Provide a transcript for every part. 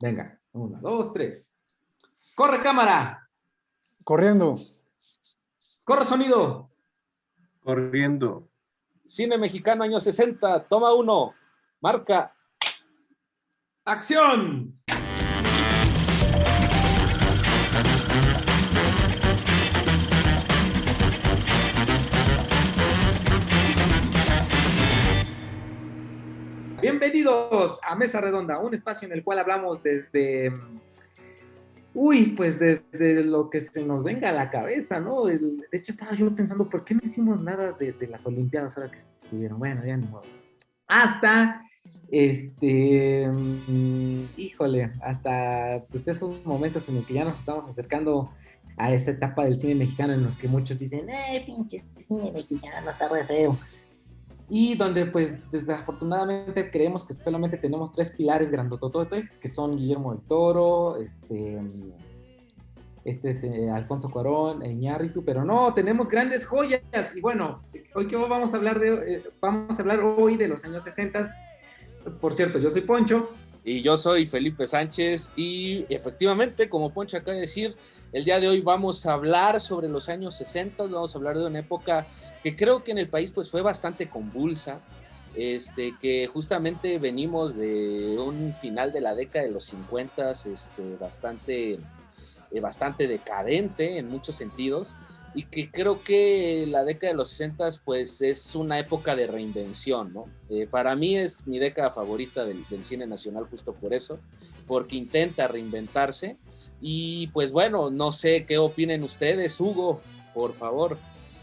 Venga, 1, 2, 3. Corre cámara. Corriendo. Corre sonido. Corriendo. Cine mexicano, años 60. Toma 1. Marca. ¡Acción! Bienvenidos a Mesa Redonda, un espacio en el cual hablamos desde lo que se nos venga a la cabeza, ¿no? De hecho, estaba yo pensando, ¿por qué no hicimos nada de las Olimpiadas ahora que estuvieron? Bueno, ya no. Hasta, hasta pues esos momentos en los que ya nos estamos acercando a esa etapa del cine mexicano en los que muchos dicen, pinche cine mexicano, está re feo. Y donde, pues, desafortunadamente creemos que solamente tenemos 3 pilares grandotototes, que son Guillermo del Toro, Alfonso Cuarón, Iñárritu, pero no, tenemos grandes joyas. Y bueno, hoy que vamos a hablar hoy de los años 60. Por cierto, yo soy Poncho. Y yo soy Felipe Sánchez, y efectivamente, como Poncho acaba de decir, el día de hoy vamos a hablar sobre los años 60, vamos a hablar de una época que creo que en el país pues fue bastante convulsa, que justamente venimos de un final de la década de los 50, bastante decadente en muchos sentidos, y que creo que la década de los 60 pues es una época de reinvención, ¿no? Para mí es mi década favorita del cine nacional justo por eso, porque intenta reinventarse. Y pues bueno, no sé qué opinen ustedes. Hugo, por favor,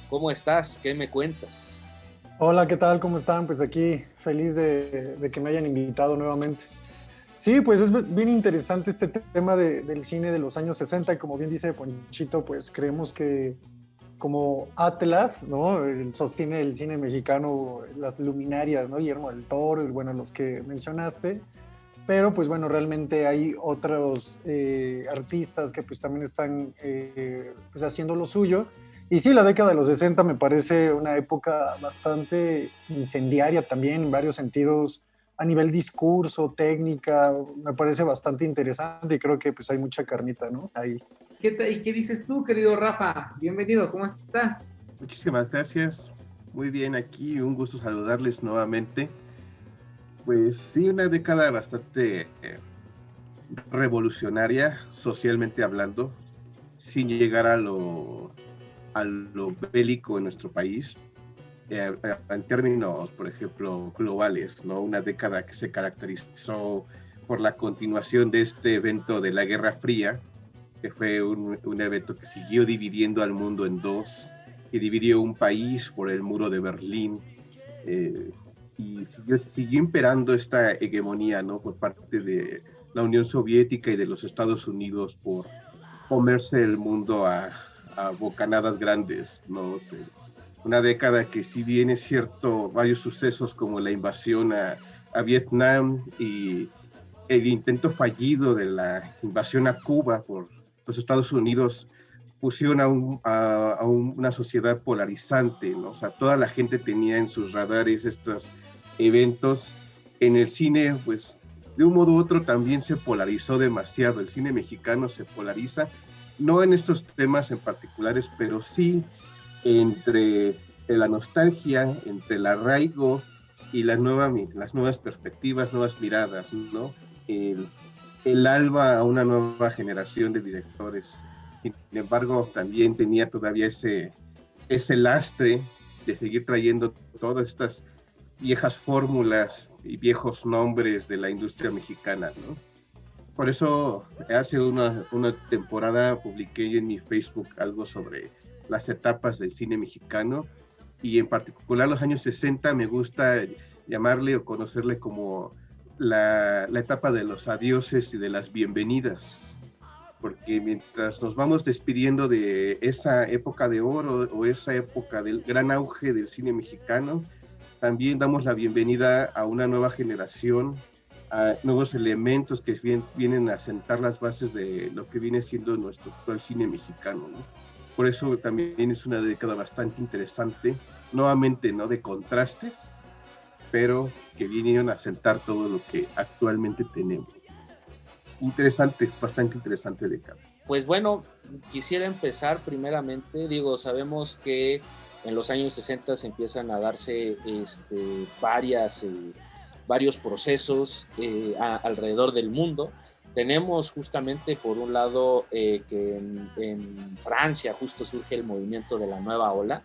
¿cómo estás? ¿Qué me cuentas? Hola, ¿qué tal? ¿Cómo están? Pues aquí feliz de que me hayan invitado nuevamente. Sí, pues es bien interesante este tema del cine de los años 60, y como bien dice Ponchito, pues creemos que como Atlas, ¿no? Sostiene el cine mexicano, las luminarias, ¿no? Guillermo del Toro, y bueno, los que mencionaste, pero pues bueno, realmente hay otros artistas que pues también están pues haciendo lo suyo. Y sí, la década de los 60 me parece una época bastante incendiaria también en varios sentidos, a nivel discurso, técnica, me parece bastante interesante, y creo que pues hay mucha carnita, ¿no? Ahí. ¿Y qué dices tú, querido Rafa? Bienvenido, ¿cómo estás? Muchísimas gracias. Muy bien, aquí un gusto saludarles nuevamente. Pues sí, una década bastante revolucionaria, socialmente hablando, sin llegar a lo bélico en nuestro país. En términos, por ejemplo, globales, ¿no? Una década que se caracterizó por la continuación de este evento de la Guerra Fría, que fue un evento que siguió dividiendo al mundo en dos, que dividió un país por el muro de Berlín, y siguió imperando esta hegemonía, ¿no? Por parte de la Unión Soviética y de los Estados Unidos por comerse el mundo a bocanadas grandes, ¿no? Una década que, si bien es cierto, varios sucesos como la invasión a Vietnam y el intento fallido de la invasión a Cuba por los Estados Unidos, pusieron a una sociedad polarizante, ¿no? O sea, toda la gente tenía en sus radares estos eventos. En el cine, pues, de un modo u otro también se polarizó demasiado. El cine mexicano se polariza, no en estos temas en particulares, pero sí entre la nostalgia, entre el arraigo y las nuevas perspectivas, nuevas miradas, ¿no? El alba a una nueva generación de directores. Sin embargo, también tenía todavía ese lastre de seguir trayendo todas estas viejas fórmulas y viejos nombres de la industria mexicana, ¿no? Por eso hace una temporada publiqué en mi Facebook algo sobre las etapas del cine mexicano, y en particular los años 60 me gusta llamarle o conocerle como la etapa de los adioses y de las bienvenidas, porque mientras nos vamos despidiendo de esa época de oro o esa época del gran auge del cine mexicano, también damos la bienvenida a una nueva generación, a nuevos elementos que vienen a sentar las bases de lo que viene siendo nuestro actual cine mexicano, ¿no? Por eso también es una década bastante interesante, nuevamente, ¿no? De contrastes, pero que vinieron a sentar todo lo que actualmente tenemos. interesante, bastante interesante década. Pues bueno, quisiera empezar primeramente, digo, sabemos que en los años 60 empiezan a darse varios procesos alrededor del mundo. Tenemos justamente por un lado que en Francia justo surge el movimiento de la nueva ola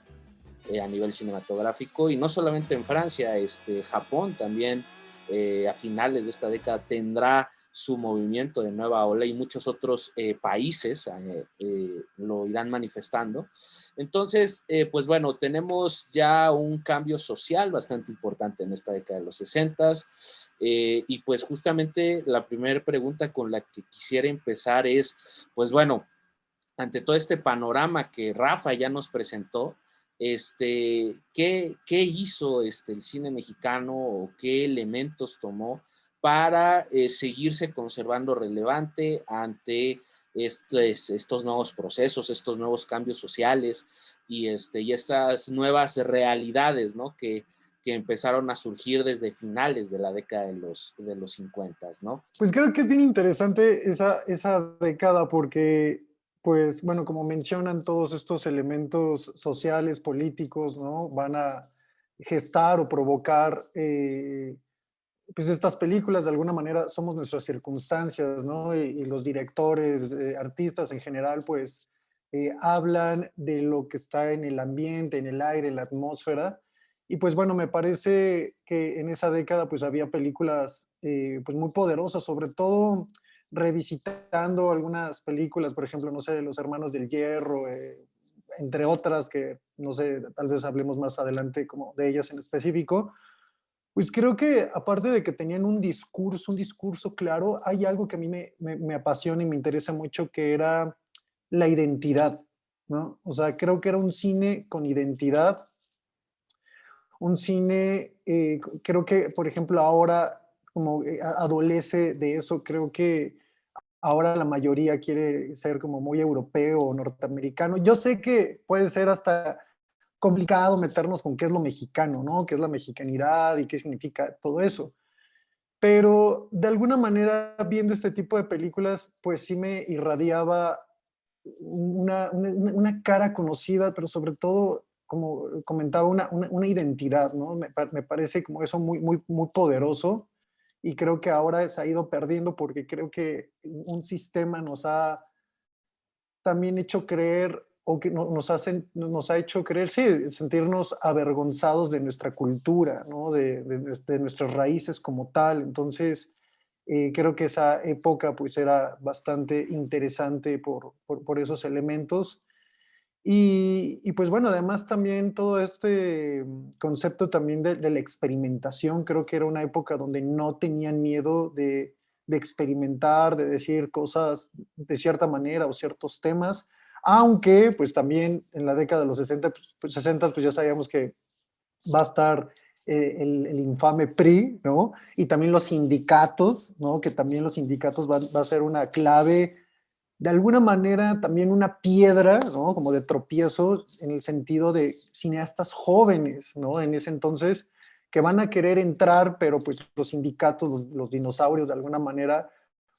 a nivel cinematográfico, y no solamente en Francia, Japón también a finales de esta década tendrá su movimiento de nueva ola, y muchos otros países lo irán manifestando. Entonces, pues bueno, tenemos ya un cambio social bastante importante en esta década de los 60, y pues justamente la primera pregunta con la que quisiera empezar es, pues bueno, ante todo este panorama que Rafa ya nos presentó, ¿qué hizo el cine mexicano o qué elementos tomó para seguirse conservando relevante ante estos nuevos procesos, estos nuevos cambios sociales y estas nuevas realidades, ¿no? Que empezaron a surgir desde finales de la década de los 50, ¿no? Pues creo que es bien interesante esa década porque, pues bueno, como mencionan todos estos elementos sociales, políticos, ¿no? Van a gestar o provocar, pues estas películas de alguna manera somos nuestras circunstancias, ¿no? Y los directores, artistas en general, pues hablan de lo que está en el ambiente, en el aire, en la atmósfera. Y pues bueno, me parece que en esa década pues había películas pues muy poderosas, sobre todo revisitando algunas películas, por ejemplo, no sé, Los Hermanos del Hierro, entre otras que, no sé, tal vez hablemos más adelante como de ellas en específico. Pues creo que aparte de que tenían un discurso claro, hay algo que a mí me apasiona y me interesa mucho, que era la identidad, ¿no? O sea, creo que era un cine con identidad, un cine, creo que, por ejemplo, ahora como adolece de eso, creo que ahora la mayoría quiere ser como muy europeo o norteamericano. Yo sé que puede ser hasta complicado meternos con qué es lo mexicano, ¿no? ¿Qué es la mexicanidad y qué significa todo eso? Pero de alguna manera, viendo este tipo de películas, pues sí me irradiaba una cara conocida, pero sobre todo, como comentaba, una identidad, ¿no? Me parece como eso muy, muy, muy poderoso, y creo que ahora se ha ido perdiendo porque creo que un sistema nos ha también hecho creer, o que nos ha hecho creer, sí, sentirnos avergonzados de nuestra cultura, ¿no? De nuestras raíces como tal. Entonces, creo que esa época pues era bastante interesante por esos elementos. Y pues bueno, además también todo este concepto también de la experimentación, creo que era una época donde no tenían miedo de experimentar, de decir cosas de cierta manera o ciertos temas, aunque pues también en la década de los 60, pues, 60 pues ya sabíamos que va a estar el infame PRI, ¿no? Y también los sindicatos, ¿no? Que también los sindicatos va a ser una clave, de alguna manera también una piedra, ¿no? Como de tropiezo en el sentido de cineastas jóvenes, ¿no? En ese entonces, que van a querer entrar, pero pues los sindicatos, los dinosaurios de alguna manera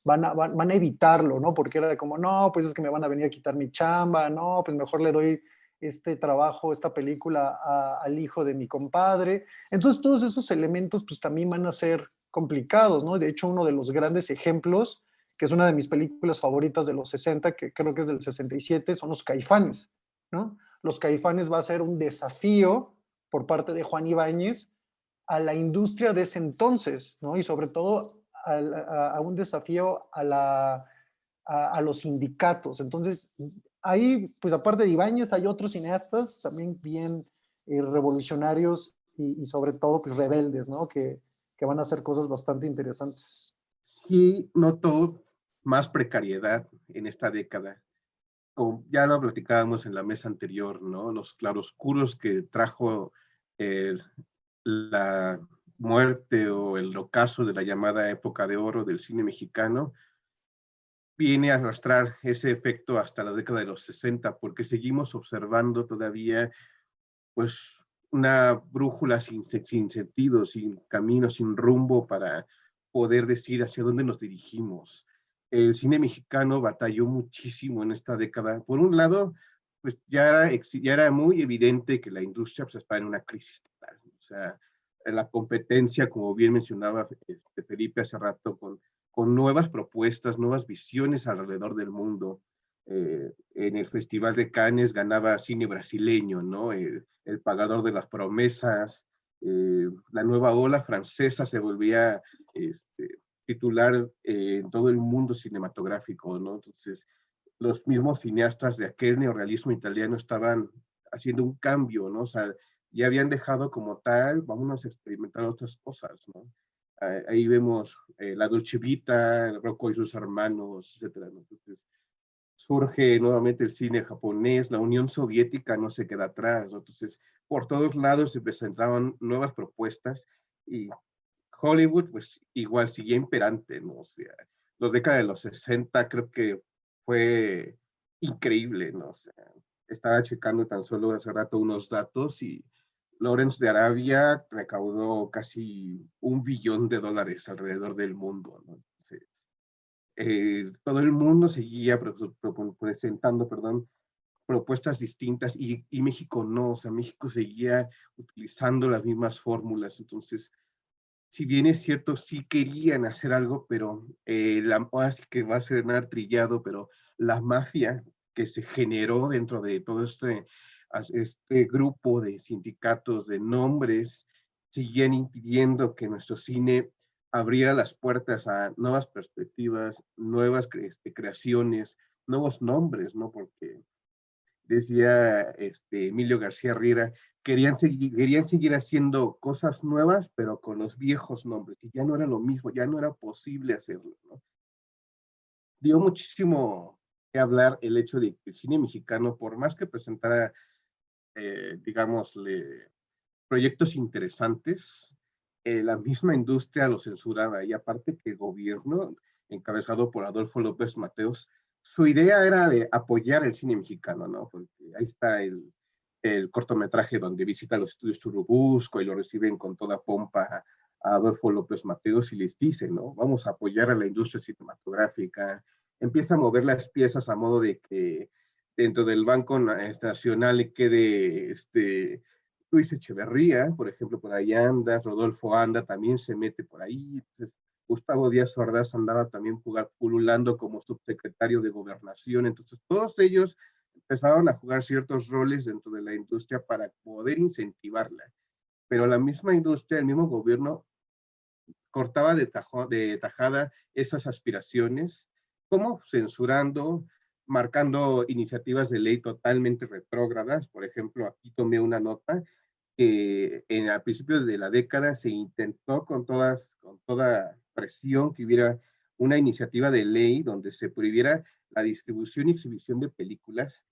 van a evitarlo, ¿no? Porque era como, no, pues es que me van a venir a quitar mi chamba, no, pues mejor le doy este trabajo, esta película al hijo de mi compadre. Entonces todos esos elementos pues también van a ser complicados, ¿no? De hecho, uno de los grandes ejemplos, que es una de mis películas favoritas de los 60, que creo que es del 67, son Los Caifanes, ¿no? Los Caifanes va a ser un desafío por parte de Juan Ibáñez a la industria de ese entonces, ¿no? Y sobre todo a un desafío a los sindicatos. Entonces, ahí, pues aparte de Ibáñez, hay otros cineastas también bien revolucionarios y sobre todo, pues rebeldes, ¿no? Que van a hacer cosas bastante interesantes. Sí, noto más precariedad en esta década. Como ya lo platicábamos en la mesa anterior, ¿no? Los claroscuros que trajo el, la muerte o el ocaso de la llamada época de oro del cine mexicano, viene a arrastrar ese efecto hasta la década de los 60, porque seguimos observando todavía, pues, una brújula sin sentido, sin camino, sin rumbo para poder decir hacia dónde nos dirigimos. el cine mexicano batalló muchísimo en esta década. Por un lado, pues ya era muy evidente que la industria pues, estaba en una crisis total. O sea, la competencia, como bien mencionaba Felipe hace rato, con nuevas propuestas, nuevas visiones alrededor del mundo. En el Festival de Cannes ganaba cine brasileño, ¿no? El Pagador de las Promesas, la nueva ola francesa se volvía titular en todo el mundo cinematográfico, ¿no? Entonces, los mismos cineastas de aquel neorrealismo italiano estaban haciendo un cambio, ¿no? O sea, ya habían dejado como tal, vámonos a experimentar otras cosas, ¿no? Ahí vemos la Dolce Vita, Rocco y sus hermanos, etcétera, ¿no? Entonces, surge nuevamente el cine japonés, la Unión Soviética no se queda atrás, ¿no? Entonces, por todos lados se presentaban nuevas propuestas y Hollywood, pues igual seguía imperante, ¿no? O sea, los décadas de los 60 creo que fue increíble, ¿no? O sea, estaba checando tan solo hace rato unos datos y Lawrence de Arabia recaudó casi $1 billón alrededor del mundo, ¿no? Entonces, todo el mundo seguía presentando, perdón, propuestas distintas y México no, o sea, México seguía utilizando las mismas fórmulas, entonces si bien es cierto, sí querían hacer algo, pero así que va a ser trillado, pero la mafia que se generó dentro de todo este grupo de sindicatos de nombres, siguen impidiendo que nuestro cine abriera las puertas a nuevas perspectivas, nuevas creaciones, nuevos nombres, ¿no? Porque decía Emilio García Riera, querían seguir haciendo cosas nuevas, pero con los viejos nombres, y ya no era lo mismo, ya no era posible hacerlo, ¿no? Dio muchísimo que hablar el hecho de que el cine mexicano, por más que presentara, digámosle, proyectos interesantes, la misma industria lo censuraba, y aparte que el gobierno, encabezado por Adolfo López Mateos, su idea era de apoyar el cine mexicano, ¿no? Porque ahí está el cortometraje donde visita los estudios Churubusco y lo reciben con toda pompa a Adolfo López Mateos y les dice, ¿no? Vamos a apoyar a la industria cinematográfica. Empieza a mover las piezas a modo de que dentro del Banco Nacional quede Luis Echeverría, por ejemplo, por ahí anda, Rodolfo anda, también se mete por ahí. Entonces, Gustavo Díaz Ordaz andaba también pululando como subsecretario de Gobernación. Entonces, todos ellos empezaron a jugar ciertos roles dentro de la industria para poder incentivarla. Pero la misma industria, el mismo gobierno, cortaba de tajada esas aspiraciones, como censurando, marcando iniciativas de ley totalmente retrógradas. Por ejemplo, aquí tomé una nota que a principios de la década se intentó con toda presión que hubiera una iniciativa de ley donde se prohibiera la distribución y exhibición de películas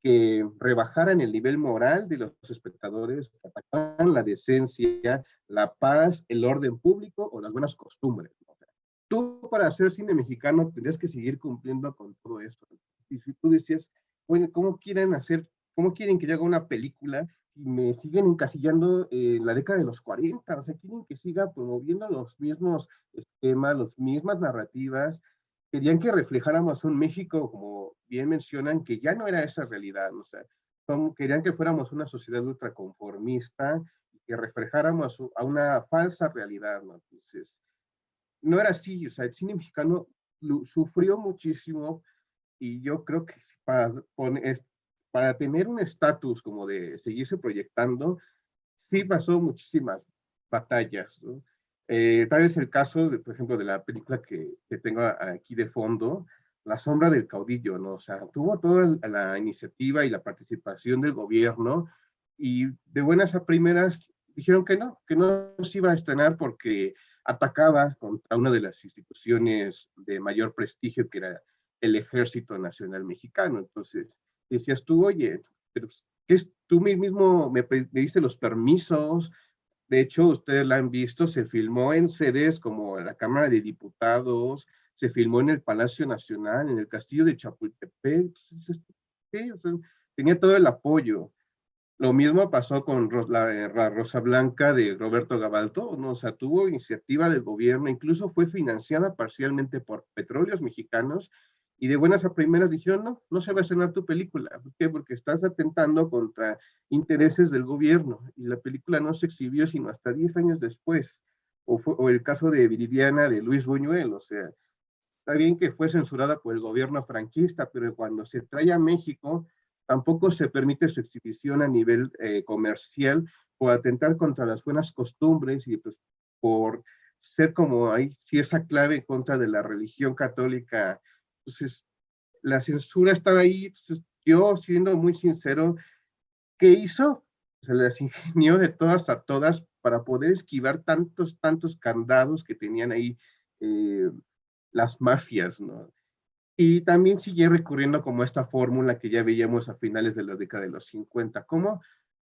que rebajaran el nivel moral de los espectadores, que atacaran la decencia, la paz, el orden público o las buenas costumbres, ¿no? O sea, tú para hacer cine mexicano tendrías que seguir cumpliendo con todo esto. Y si tú decías, bueno, cómo quieren que yo haga una película y me siguen encasillando en la década de los 40? O sea, quieren que siga promoviendo los mismos esquemas, las mismas narrativas. Querían que reflejáramos un México, como bien mencionan, que ya no era esa realidad, o sea, querían que fuéramos una sociedad ultraconformista y que reflejáramos a una falsa realidad, ¿no? Entonces, no era así, o sea, el cine mexicano sufrió muchísimo y yo creo que para tener un estatus como de seguirse proyectando, sí pasó muchísimas batallas, ¿no? Tal vez el caso, por ejemplo, de la película que tengo aquí de fondo, La sombra del caudillo, ¿no? O sea, tuvo toda la iniciativa y la participación del gobierno y de buenas a primeras dijeron que no se iba a estrenar porque atacaba contra una de las instituciones de mayor prestigio que era el Ejército Nacional Mexicano. Entonces, decías tú, oye, pero tú mismo me diste los permisos. De hecho, ustedes la han visto, se filmó en sedes como la Cámara de Diputados, se filmó en el Palacio Nacional, en el Castillo de Chapultepec. Entonces, ¿qué? O sea, tenía todo el apoyo. Lo mismo pasó con la Rosa Blanca de Roberto Gabaldón, ¿no? O sea, tuvo iniciativa del gobierno, incluso fue financiada parcialmente por Petróleos Mexicanos, y de buenas a primeras dijeron, no, no se va a estrenar tu película. ¿Por qué? Porque estás atentando contra intereses del gobierno, y la película no se exhibió sino hasta 10 años después. O el caso de Viridiana de Luis Buñuel, o sea, está bien que fue censurada por el gobierno franquista, pero cuando se trae a México, tampoco se permite su exhibición a nivel comercial por atentar contra las buenas costumbres y pues por ser como hay esa clave en contra de la religión católica. Entonces, la censura estaba ahí. Entonces, yo, siendo muy sincero, ¿qué hizo? Se las ingenió de todas a todas para poder esquivar tantos candados que tenían ahí eh, las mafias, ¿no? Y también sigue recurriendo como esta fórmula que ya veíamos a finales de la década de los 50, como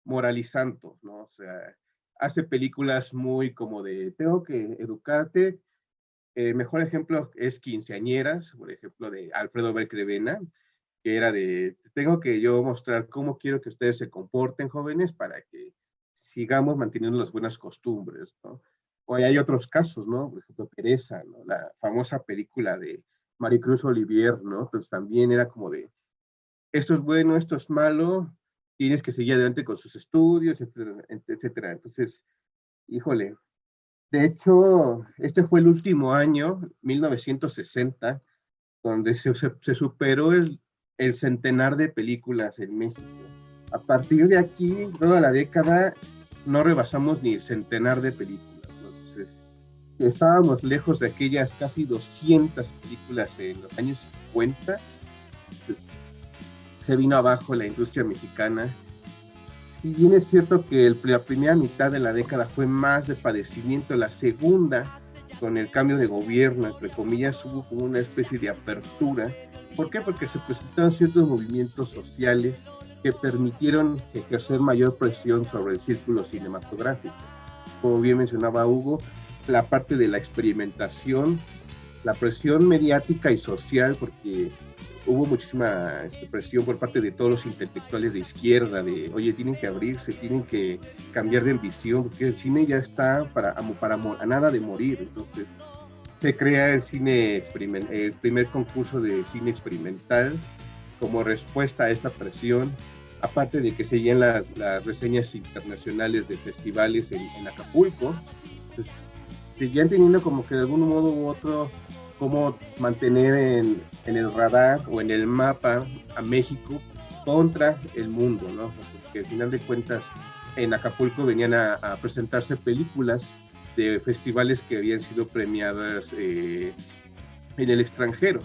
moralizando, ¿no? O sea, hace películas muy como de, tengo que educarte. Mejor ejemplo es Quinceañeras, por ejemplo, de Alfredo Bercrevena, que era de, tengo que yo mostrar cómo quiero que ustedes se comporten, jóvenes, para que sigamos manteniendo las buenas costumbres, ¿no? O hay otros casos, ¿no? Por ejemplo, Teresa, ¿no? La famosa película de Maricruz Olivier, ¿no? Pues también era como de, esto es bueno, esto es malo, tienes que seguir adelante con sus estudios, etcétera, etcétera. Entonces, híjole, de hecho, este fue el último año, 1960, donde se superó el centenar de películas en México. A partir de aquí, toda la década, no rebasamos ni el centenar de películas, ¿no? Entonces, estábamos lejos de aquellas casi 200 películas en los años 50. Entonces, se vino abajo la industria mexicana. Si bien es cierto que la primera mitad de la década fue más de padecimiento, la segunda, con el cambio de gobierno, entre comillas, hubo como una especie de apertura. ¿Por qué? Porque se presentaron ciertos movimientos sociales que permitieron ejercer mayor presión sobre el círculo cinematográfico. Como bien mencionaba Hugo, la parte de la experimentación, la presión mediática y social, porque hubo muchísima presión por parte de todos los intelectuales de izquierda, de, oye, tienen que abrirse, tienen que cambiar de ambición, porque el cine ya está a nada de morir. Entonces, se crea el el primer concurso de cine experimental como respuesta a esta presión, aparte de que seguían las reseñas internacionales de festivales en Acapulco. Entonces, seguían teniendo como que de algún modo u otro cómo mantener en el radar o en el mapa a México contra el mundo, ¿no? Porque al final de cuentas en Acapulco venían a presentarse películas de festivales que habían sido premiadas en el extranjero,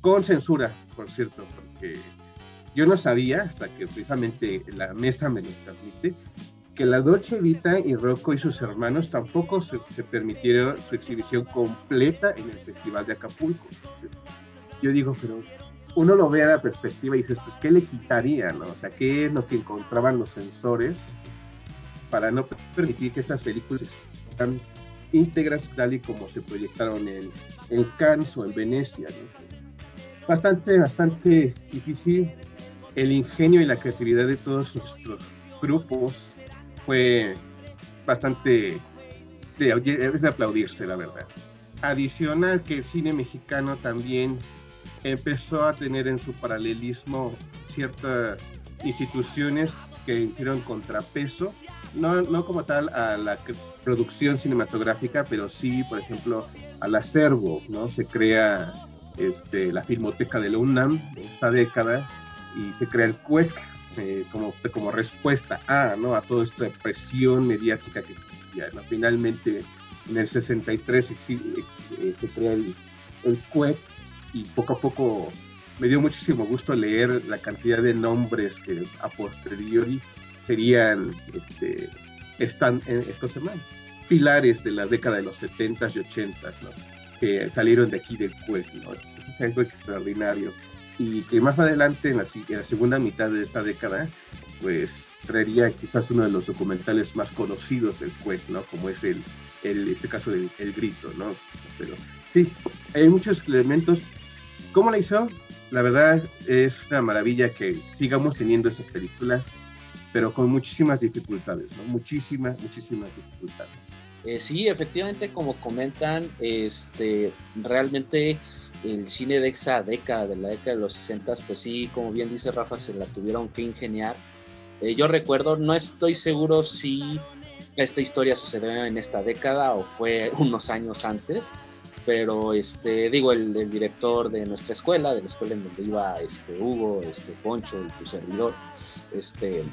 con censura, por cierto, porque yo no sabía, hasta que precisamente la mesa me lo transmite, que la Dolce Vita y Rocco y sus hermanos tampoco se permitieron su exhibición completa en el Festival de Acapulco. Entonces, yo digo, pero uno lo ve a la perspectiva y dices, pues, ¿qué le quitaría, no? O sea, ¿qué es lo que encontraban los censores para no permitir que esas películas estén íntegras tal y como se proyectaron en Cannes o en Venecia, ¿no? Bastante difícil. El ingenio y la creatividad de todos nuestros grupos fue bastante es de aplaudirse, la verdad. Adicional que el cine mexicano también empezó a tener en su paralelismo ciertas instituciones que hicieron contrapeso, no como tal a la producción cinematográfica, pero sí, por ejemplo, al acervo, ¿no? Se crea la Filmoteca de la UNAM en esta década y se crea el CUEC, como respuesta ¿no? a toda esta presión mediática que existía, ¿no? Finalmente, en el 63 se crea el CUEC y poco a poco me dio muchísimo gusto leer la cantidad de nombres que a posteriori serían estos pilares de la década de los 70s y 80s, ¿no? Que salieron de aquí del CUEC, ¿no? Eso es algo extraordinario. Y que más adelante, en la segunda mitad de esta década, pues traería quizás uno de los documentales más conocidos del CUEC, ¿no? Como es este caso del El Grito, ¿no? Pero sí, hay muchos elementos. ¿Cómo la hizo? La verdad es una maravilla que sigamos teniendo esas películas, pero con muchísimas dificultades, ¿no? Muchísimas dificultades. Sí, efectivamente, como comentan, realmente el cine de esa década, de la década de los 60, pues sí, como bien dice Rafa, se la tuvieron que ingeniar. Yo recuerdo, no estoy seguro si esta historia sucedió en esta década o fue unos años antes, pero digo, el director de nuestra escuela, de la escuela en donde iba Hugo, Poncho y tu servidor,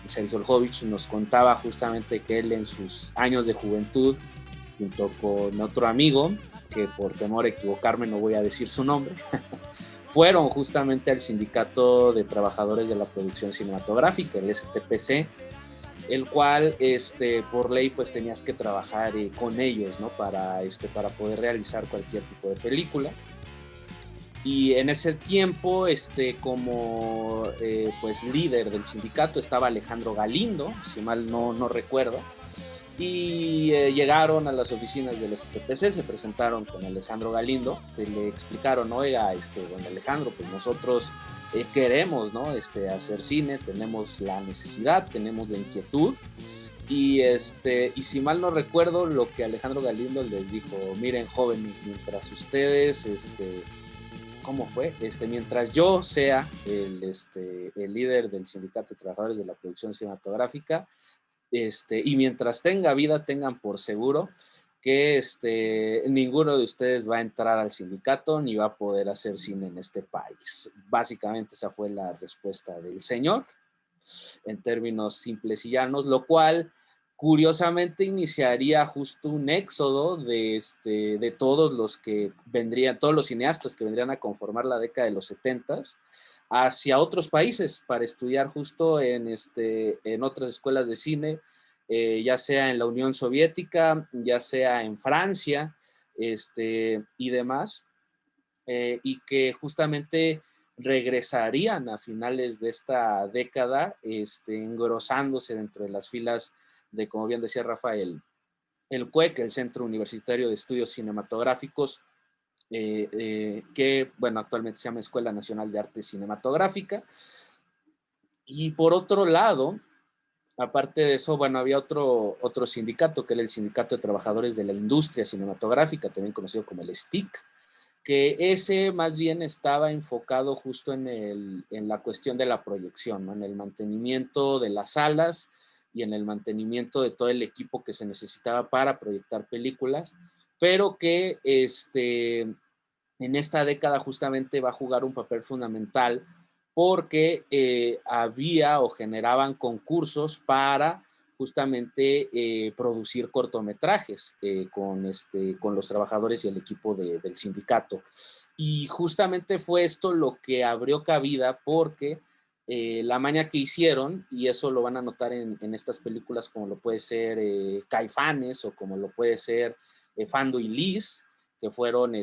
Sergio Oljovich, nos contaba justamente que él en sus años de juventud, junto con otro amigo, que por temor a equivocarme no voy a decir su nombre, fueron justamente al Sindicato de Trabajadores de la Producción Cinematográfica, el STPC, el cual por ley pues tenías que trabajar con ellos, ¿no? Para poder realizar cualquier tipo de película. Y en ese tiempo, como pues líder del sindicato estaba Alejandro Galindo, si mal no recuerdo, y llegaron a las oficinas del STPC, se presentaron con Alejandro Galindo, que le explicaron, oiga, don Alejandro, pues nosotros queremos, ¿no? Hacer cine, tenemos la necesidad, tenemos la inquietud, y si mal no recuerdo, lo que Alejandro Galindo les dijo, miren jóvenes, mientras ustedes, ¿cómo fue? Mientras yo sea el líder del Sindicato de Trabajadores de la Producción Cinematográfica, y mientras tenga vida, tengan por seguro que ninguno de ustedes va a entrar al sindicato ni va a poder hacer cine en este país. Básicamente esa fue la respuesta del señor, en términos simples y llanos, lo cual curiosamente iniciaría justo un éxodo de todos los que vendrían, todos los cineastas que vendrían a conformar la década de los 70s hacia otros países para estudiar justo en otras escuelas de cine, ya sea en la Unión Soviética, ya sea en Francia, y demás, y que justamente regresarían a finales de esta década, engrosándose dentro de las filas de, como bien decía Rafael, el CUEC, el Centro Universitario de Estudios Cinematográficos, que, bueno, actualmente se llama Escuela Nacional de Arte Cinematográfica. Y por otro lado, aparte de eso, bueno, había otro sindicato, que era el Sindicato de Trabajadores de la Industria Cinematográfica, también conocido como el STIC, que ese más bien estaba enfocado justo en la cuestión de la proyección, ¿no? En el mantenimiento de las salas y en el mantenimiento de todo el equipo que se necesitaba para proyectar películas, pero que en esta década justamente va a jugar un papel fundamental porque había o generaban concursos para justamente producir cortometrajes con los trabajadores y el equipo del sindicato. Y justamente fue esto lo que abrió cabida porque la maña que hicieron, y eso lo van a notar en estas películas como lo puede ser Caifanes o como lo puede ser Fando y Liz, que fueron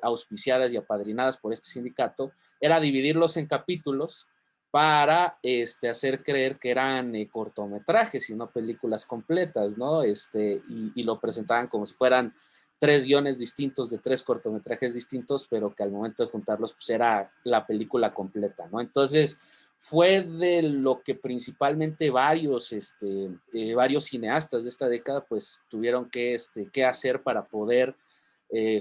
auspiciadas y apadrinadas por este sindicato, era dividirlos en capítulos para hacer creer que eran cortometrajes y no películas completas, ¿no? Y lo presentaban como si fueran 3 guiones distintos de 3 cortometrajes distintos, pero que al momento de juntarlos, pues era la película completa, ¿no? Entonces, fue de lo que principalmente varios cineastas de esta década, pues, tuvieron que hacer para poder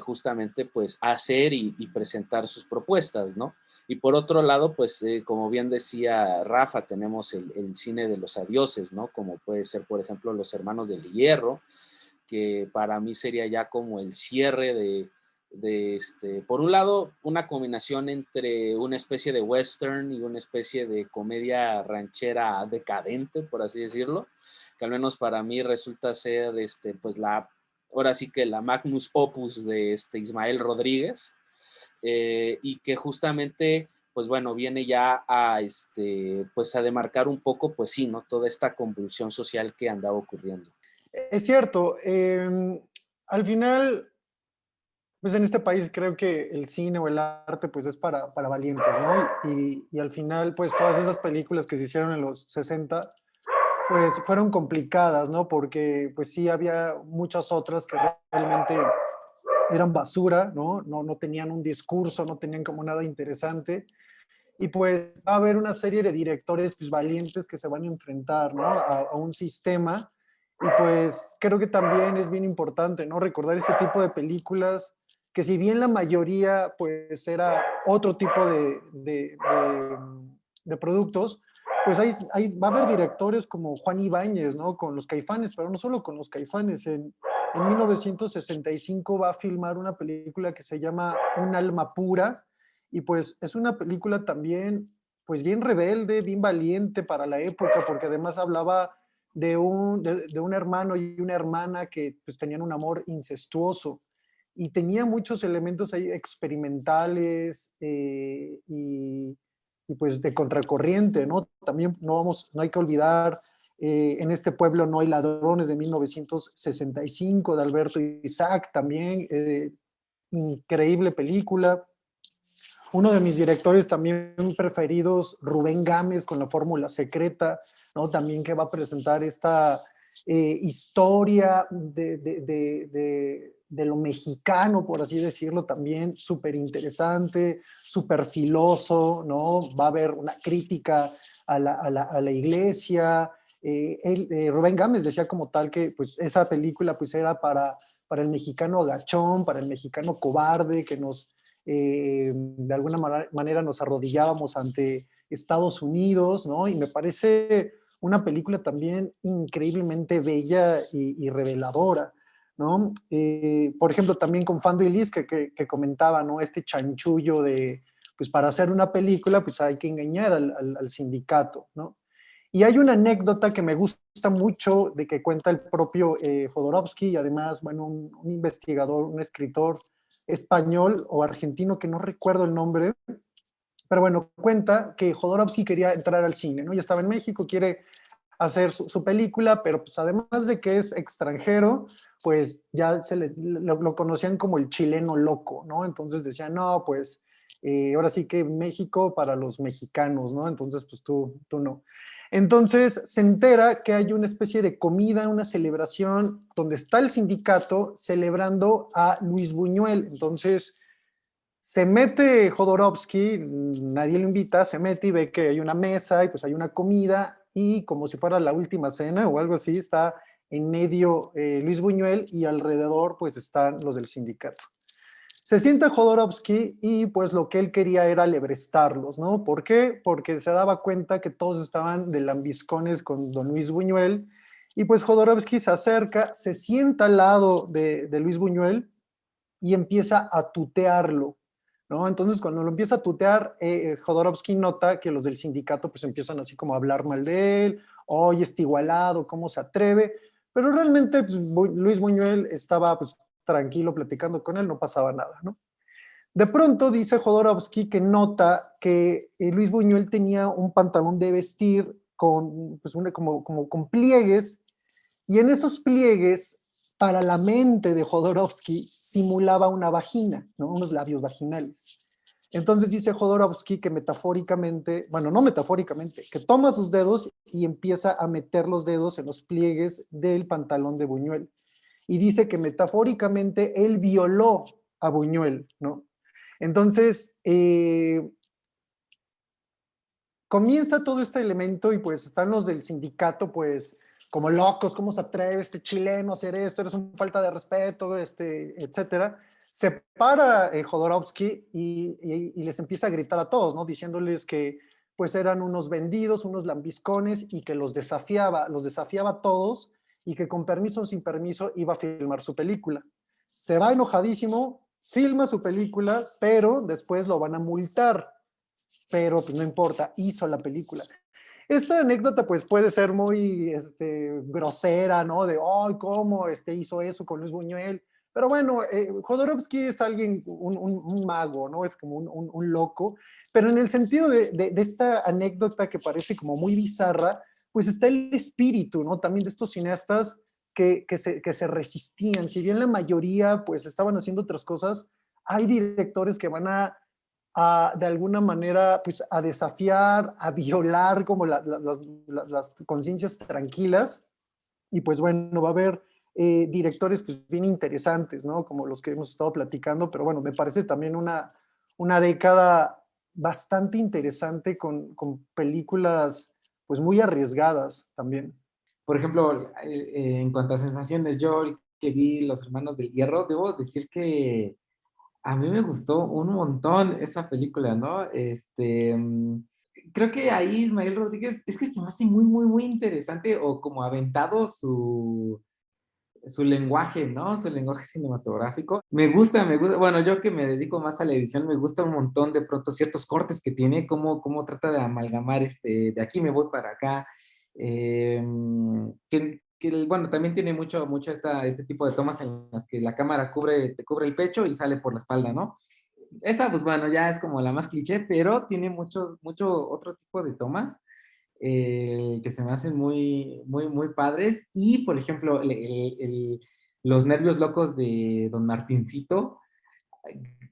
justamente, pues, hacer y presentar sus propuestas, ¿no? Y por otro lado, pues, como bien decía Rafa, tenemos el cine de los adioses, ¿no? Como puede ser, por ejemplo, Los Hermanos del Hierro, que para mí sería ya como el cierre por un lado, una combinación entre una especie de western y una especie de comedia ranchera decadente, por así decirlo, que al menos para mí resulta ser, pues, ahora sí que la magnus opus de Ismael Rodríguez, y que justamente, pues bueno, viene ya pues a demarcar un poco, pues sí, ¿no? Toda esta convulsión social que andaba ocurriendo. Es cierto, al final, pues en este país creo que el cine o el arte pues es para valientes, ¿no? Y al final, pues todas esas películas que se hicieron en los 60, pues fueron complicadas, ¿no? Porque pues sí había muchas otras que realmente eran basura, ¿no? No tenían un discurso, no tenían como nada interesante. y pues va a haber una serie de directores pues valientes que se van a enfrentar, ¿no? A un sistema, y pues creo que también es bien importante, ¿no? Recordar ese tipo de películas que si bien la mayoría pues era otro tipo de productos, pues va a haber directores como Juan Ibáñez, ¿no? Con Los Caifanes, pero no solo con Los Caifanes. En 1965 va a filmar una película que se llama Un alma pura, y pues es una película también pues bien rebelde, bien valiente para la época, porque además hablaba de un hermano y una hermana que pues tenían un amor incestuoso, y tenía muchos elementos ahí experimentales, y pues de contracorriente, ¿no? También no hay que olvidar En este pueblo no hay ladrones, de 1965, de Alberto Isaac, también, increíble película. Uno de mis directores también preferidos, Rubén Gámez, con La Fórmula Secreta, ¿no? También, que va a presentar esta historia de lo mexicano, por así decirlo, también súper interesante, súper filoso, ¿no? Va a haber una crítica a la iglesia. Rubén Gámez decía como tal que pues, esa película pues, era para el mexicano agachón, para el mexicano cobarde, que de alguna manera nos arrodillábamos ante Estados Unidos, ¿no? Y me parece una película también increíblemente bella y reveladora, ¿no? Por ejemplo, también con Fando y Lis, que comentaba, ¿no? Este chanchullo de, pues para hacer una película, pues hay que engañar al sindicato, ¿no? Y hay una anécdota que me gusta mucho de que cuenta el propio Jodorowsky, y además, bueno, un investigador, un escritor español o argentino, que no recuerdo el nombre, pero bueno, cuenta que Jodorowsky quería entrar al cine, ¿no? Ya estaba en México, quiere hacer su película, pero pues además de que es extranjero, pues ya lo conocían como el chileno loco, ¿no? Entonces decían, no, pues ahora sí que México para los mexicanos, ¿no? Entonces, pues tú no. Entonces se entera que hay una especie de comida, una celebración, donde está el sindicato celebrando a Luis Buñuel. Entonces se mete Jodorowsky, nadie lo invita, se mete y ve que hay una mesa y pues hay una comida, y como si fuera la última cena o algo así, está en medio Luis Buñuel, y alrededor pues están los del sindicato. Se sienta Jodorowsky y pues lo que él quería era alebrestarlos, ¿no? ¿Por qué? Porque se daba cuenta que todos estaban de lambiscones con don Luis Buñuel, y pues Jodorowsky se acerca, se sienta al lado de Luis Buñuel y empieza a tutearlo, ¿no? Entonces, cuando lo empieza a tutear, Jodorowsky nota que los del sindicato pues empiezan así como a hablar mal de él, oye, este igualado, ¿cómo se atreve? Pero realmente pues, Luis Buñuel estaba pues tranquilo platicando con él, no pasaba nada, ¿no? De pronto dice Jodorowsky que nota que Luis Buñuel tenía un pantalón de vestir con, pues, como con pliegues, y en esos pliegues, para la mente de Jodorowsky, simulaba una vagina, ¿no? Unos labios vaginales. Entonces dice Jodorowsky que metafóricamente, bueno, no metafóricamente, que toma sus dedos y empieza a meter los dedos en los pliegues del pantalón de Buñuel. Y dice que metafóricamente él violó a Buñuel, ¿no? Entonces, comienza todo este elemento, y pues están los del sindicato, pues como locos, ¿cómo se atreve este chileno a hacer esto? Eres una falta de respeto, etcétera. Se para Jodorowsky y les empieza a gritar a todos, ¿no? Diciéndoles que pues eran unos vendidos, unos lambiscones, y que los desafiaba a todos, y que con permiso o sin permiso iba a filmar su película. Se va enojadísimo, filma su película, pero después lo van a multar, pero pues no importa, hizo la película. Esta anécdota pues puede ser muy grosera, ¿no? De, oh, ¿cómo hizo eso con Luis Buñuel? Pero bueno, Jodorowsky es alguien, un mago, ¿no? Es como un loco, pero en el sentido de esta anécdota que parece como muy bizarra, pues está el espíritu, ¿no? También de estos cineastas que se resistían. Si bien la mayoría pues estaban haciendo otras cosas, hay directores que van de alguna manera, pues, a desafiar, a violar como las conciencias tranquilas, y pues bueno, va a haber directores pues bien interesantes, ¿no? Como los que hemos estado platicando, pero bueno, me parece también una década bastante interesante con películas pues muy arriesgadas también. Por ejemplo, en cuanto a sensaciones, yo que vi Los Hermanos del Hierro, debo decir que a mí me gustó un montón esa película, ¿no? Creo que ahí Ismael Rodríguez, es que se me hace muy, muy, muy interesante o como aventado su lenguaje, ¿no? Su lenguaje cinematográfico. Me gusta, bueno, yo que me dedico más a la edición, me gusta un montón de pronto ciertos cortes que tiene, cómo trata de amalgamar de aquí me voy para acá. Eh, bueno, también tiene mucho este tipo de tomas en las que la cámara te cubre el pecho y sale por la espalda, ¿no? Esa, pues bueno, ya es como la más cliché, pero tiene mucho otro tipo de tomas que se me hacen muy, muy, muy padres. Y, por ejemplo, los nervios locos de Don Martincito,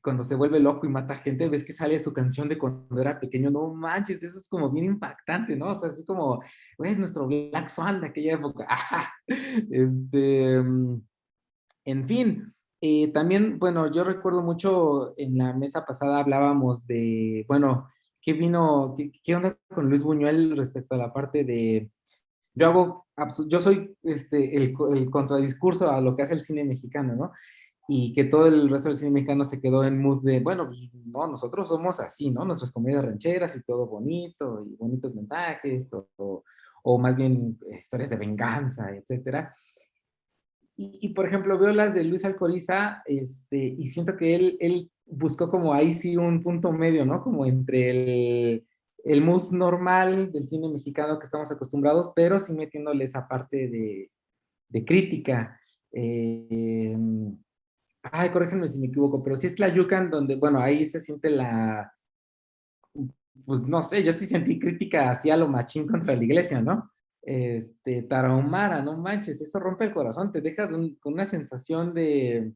cuando se vuelve loco y mata gente, ves que sale su canción de cuando era pequeño, no manches, eso es como bien impactante, ¿no? O sea, así como, es nuestro Black Swan de aquella época. este, en fin, también, bueno, yo recuerdo mucho en la mesa pasada hablábamos de, bueno, qué onda con Luis Buñuel respecto a la parte de, yo soy el contradiscurso a lo que hace el cine mexicano, ¿no? Y que todo el resto del cine mexicano se quedó en mood de, bueno, pues no, nosotros somos así, ¿no? Nuestras comedias rancheras y todo bonito, y bonitos mensajes, o más bien historias de venganza, etcétera. Por ejemplo, veo las de Luis Alcoriza, y siento que él buscó como ahí sí un punto medio, ¿no? Como entre el mood normal del cine mexicano que estamos acostumbrados, pero sí metiéndole esa parte de crítica. Ay, corrígenme si me equivoco, pero sí es Tlayucan donde, bueno, ahí se siente pues no sé, yo sí sentí crítica hacia lo machín contra la iglesia, ¿no? Tarahumara, no manches, eso rompe el corazón, te deja con una sensación de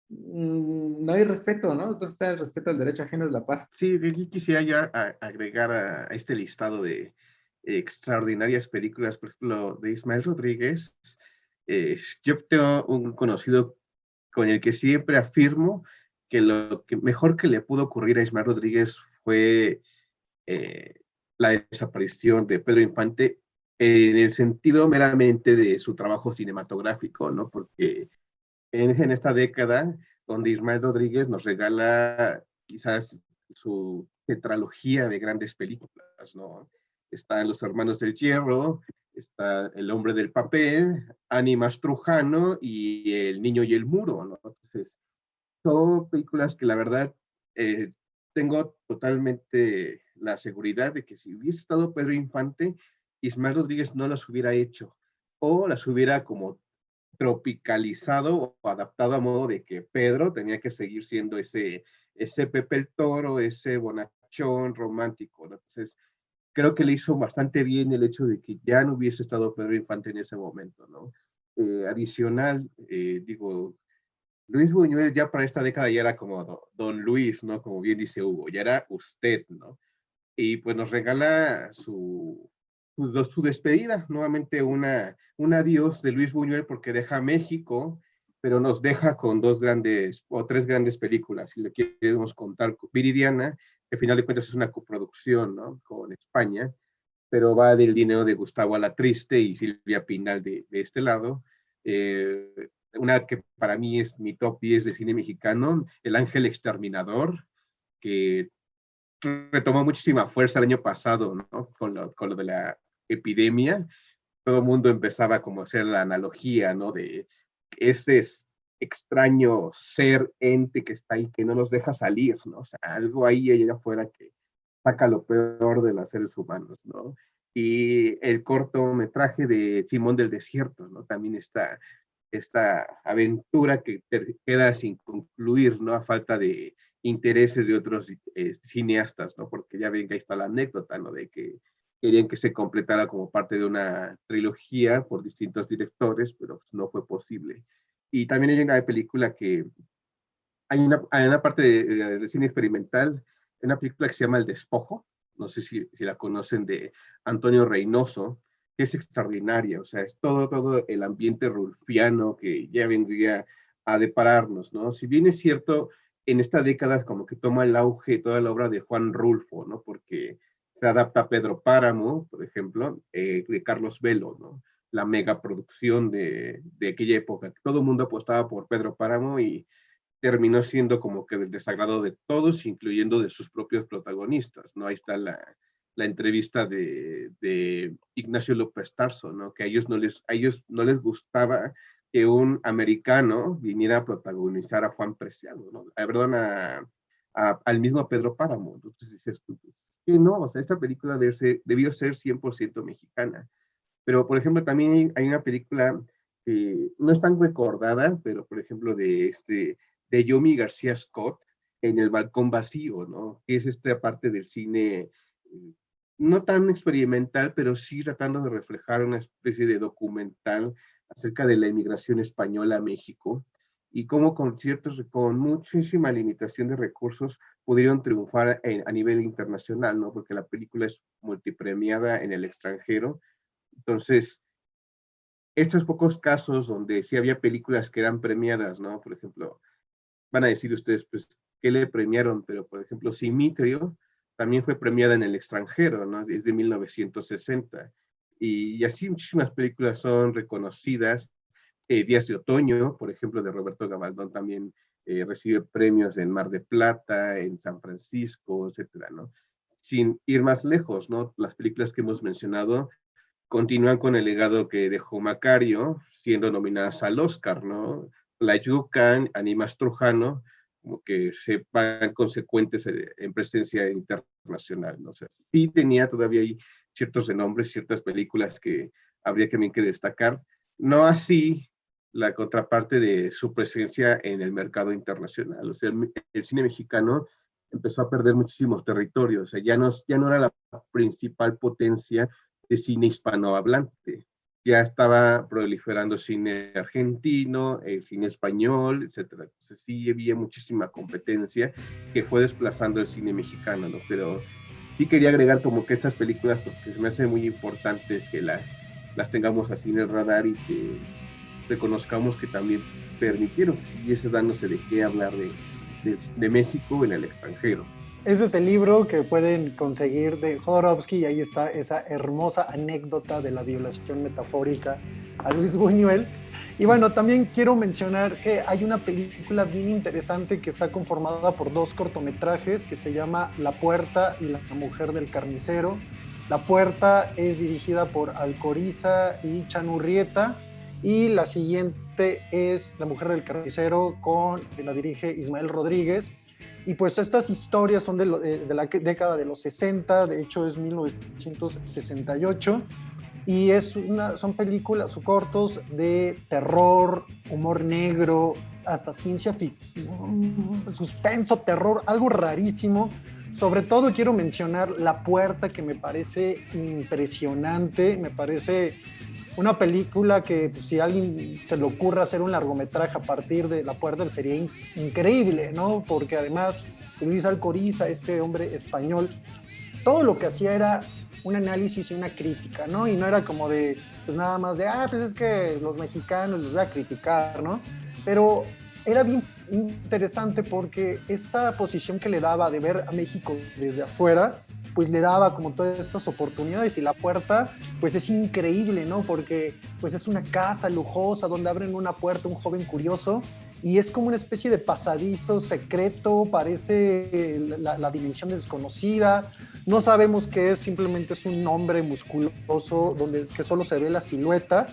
no hay respeto, ¿no? Entonces está el respeto al derecho ajeno es la paz. Sí, yo quisiera ya agregar a este listado de extraordinarias películas, por ejemplo, de Ismael Rodríguez. Yo tengo un conocido con el que siempre afirmo que lo que mejor que le pudo ocurrir a Ismael Rodríguez fue eh, la desaparición de Pedro Infante en el sentido meramente de su trabajo cinematográfico, ¿no? Porque en esta década, donde Ismael Rodríguez nos regala quizás su tetralogía de grandes películas, ¿no? Están Los Hermanos del Hierro, está El Hombre del Papel, Ánimas Trujano y El Niño y el Muro, ¿no? Entonces, son películas que la verdad tengo totalmente la seguridad de que si hubiese estado Pedro Infante, Ismael Rodríguez no las hubiera hecho o las hubiera como tropicalizado o adaptado a modo de que Pedro tenía que seguir siendo ese Pepe el Toro, ese bonachón romántico, ¿no? Entonces, creo que le hizo bastante bien el hecho de que ya no hubiese estado Pedro Infante en ese momento, ¿no? Adicional, digo, Luis Buñuel ya para esta década ya era como Don Luis, ¿no? Como bien dice Hugo, ya era usted, ¿no? Y pues nos regala su despedida, nuevamente un adiós de Luis Buñuel porque deja México, pero nos deja con dos grandes o tres grandes películas, si le queremos contar, Viridiana, que al final de cuentas es una coproducción, ¿no? Con España, pero va del dinero de Gustavo Alatriste y Silvia Pinal de este lado. Una que para mí es mi top 10 de cine mexicano, El Ángel Exterminador, que retomó muchísima fuerza el año pasado, ¿no? Con lo de la epidemia, todo el mundo empezaba como a hacer la analogía, ¿no? De ese extraño ser, ente que está ahí, que no nos deja salir, ¿no? O sea, algo ahí allá afuera que saca lo peor de los seres humanos, ¿no? Y el cortometraje de Simón del Desierto, ¿no? También está esta aventura que queda sin concluir, ¿no? A falta de intereses de otros cineastas, ¿no? Porque ya ven que ahí está la anécdota, ¿no? De que querían que se completara como parte de una trilogía por distintos directores, pero no fue posible. Y también hay una película que, hay una parte de cine experimental, una película que se llama El Despojo, no sé si la conocen, de Antonio Reynoso, que es extraordinaria, o sea, es todo el ambiente rulfiano que ya vendría a depararnos, ¿no? Si bien es cierto, en esta década como que toma el auge toda la obra de Juan Rulfo, ¿no? Porque se adapta a Pedro Páramo, por ejemplo, de Carlos Velo, ¿no? La megaproducción de aquella época. Todo el mundo apostaba por Pedro Páramo y terminó siendo como que del desagrado de todos, incluyendo de sus propios protagonistas, ¿no? Ahí está la entrevista de Ignacio López Tarso, ¿no? Que a ellos no les gustaba que un americano viniera a protagonizar a Juan Preciado, ¿no? Perdón, al mismo Pedro Páramo. Entonces dices tú, pues, que no, o sea, esta película debió ser 100% mexicana. Pero, por ejemplo, también hay una película que no es tan recordada, pero, por ejemplo, de Yomi García Scott, En el balcón vacío, ¿no? Que es esta parte del cine no tan experimental, pero sí tratando de reflejar una especie de documental acerca de la inmigración española a México y cómo con muchísima limitación de recursos pudieron triunfar a nivel internacional, ¿no? Porque la película es multipremiada en el extranjero. Entonces, estos pocos casos donde sí había películas que eran premiadas, ¿no? Por ejemplo, van a decir ustedes, pues, ¿qué le premiaron? Pero, por ejemplo, Simitrio también fue premiada en el extranjero, ¿no? Es de 1960. Y así muchísimas películas son reconocidas. Días de Otoño, por ejemplo, de Roberto Gabaldón, también recibe premios en Mar de Plata, en San Francisco, etcétera, ¿no? Sin ir más lejos, ¿no? Las películas que hemos mencionado continúan con el legado que dejó Macario, siendo nominadas al Oscar, ¿no? La Yucan, Animas Trujano, como que se van consecuentes en presencia internacional, ¿no? O sea, sí tenía todavía ahí ciertos renombres, ciertas películas que habría también que destacar, no así la contraparte de su presencia en el mercado internacional. O sea, el cine mexicano empezó a perder muchísimos territorios, o sea, ya no era la principal potencia de cine hispanohablante. Ya estaba proliferando cine argentino, cine español, etcétera. Entonces sí había muchísima competencia que fue desplazando el cine mexicano, ¿no? Pero sí quería agregar como que estas películas, porque se me hace muy importante que las tengamos así en el radar y que reconozcamos que también permitieron que siguiese dándose de qué hablar de México en el extranjero. Ese es el libro que pueden conseguir de Jodorowsky y ahí está esa hermosa anécdota de la violación metafórica a Luis Buñuel. Y bueno, también quiero mencionar que hay una película bien interesante que está conformada por 2 cortometrajes que se llama La Puerta y La Mujer del Carnicero. La Puerta es dirigida por Alcoriza y Chano Urrieta y la siguiente es La Mujer del Carnicero que la dirige Ismael Rodríguez. Y pues estas historias son de la década de los 60, de hecho es 1968, y son películas o cortos de terror, humor negro, hasta ciencia ficción, suspenso, terror, algo rarísimo. Sobre todo quiero mencionar La Puerta, que me parece impresionante, me parece una película que pues, si a alguien se le ocurre hacer un largometraje a partir de La Puerta sería increíble, ¿no? Porque además Luis Alcoriza, este hombre español, todo lo que hacía era un análisis y una crítica, ¿no? Y no era como de, pues nada más de, pues es que los mexicanos los voy a criticar, ¿no? Pero era bien interesante porque esta posición que le daba de ver a México desde afuera, pues le daba como todas estas oportunidades y La Puerta pues es increíble, ¿no? Porque pues es una casa lujosa donde abren una puerta un joven curioso y es como una especie de pasadizo secreto, parece la dimensión desconocida, no sabemos qué es, simplemente es un hombre musculoso que solo se ve la silueta,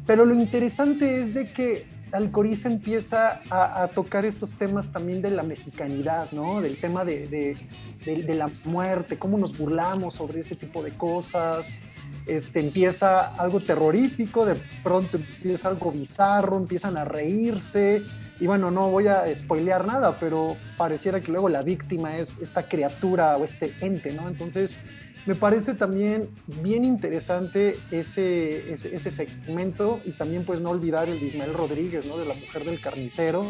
pero lo interesante es de que Alcoriza empieza a tocar estos temas también de la mexicanidad, ¿no? Del tema de la muerte, cómo nos burlamos sobre ese tipo de cosas. Empieza algo terrorífico, de pronto empieza algo bizarro, empiezan a reírse. Y bueno, no voy a spoilear nada, pero pareciera que luego la víctima es esta criatura o este ente, ¿no? Entonces, me parece también bien interesante ese segmento y también pues no olvidar el de Ismael Rodríguez, ¿no? De La Mujer del Carnicero,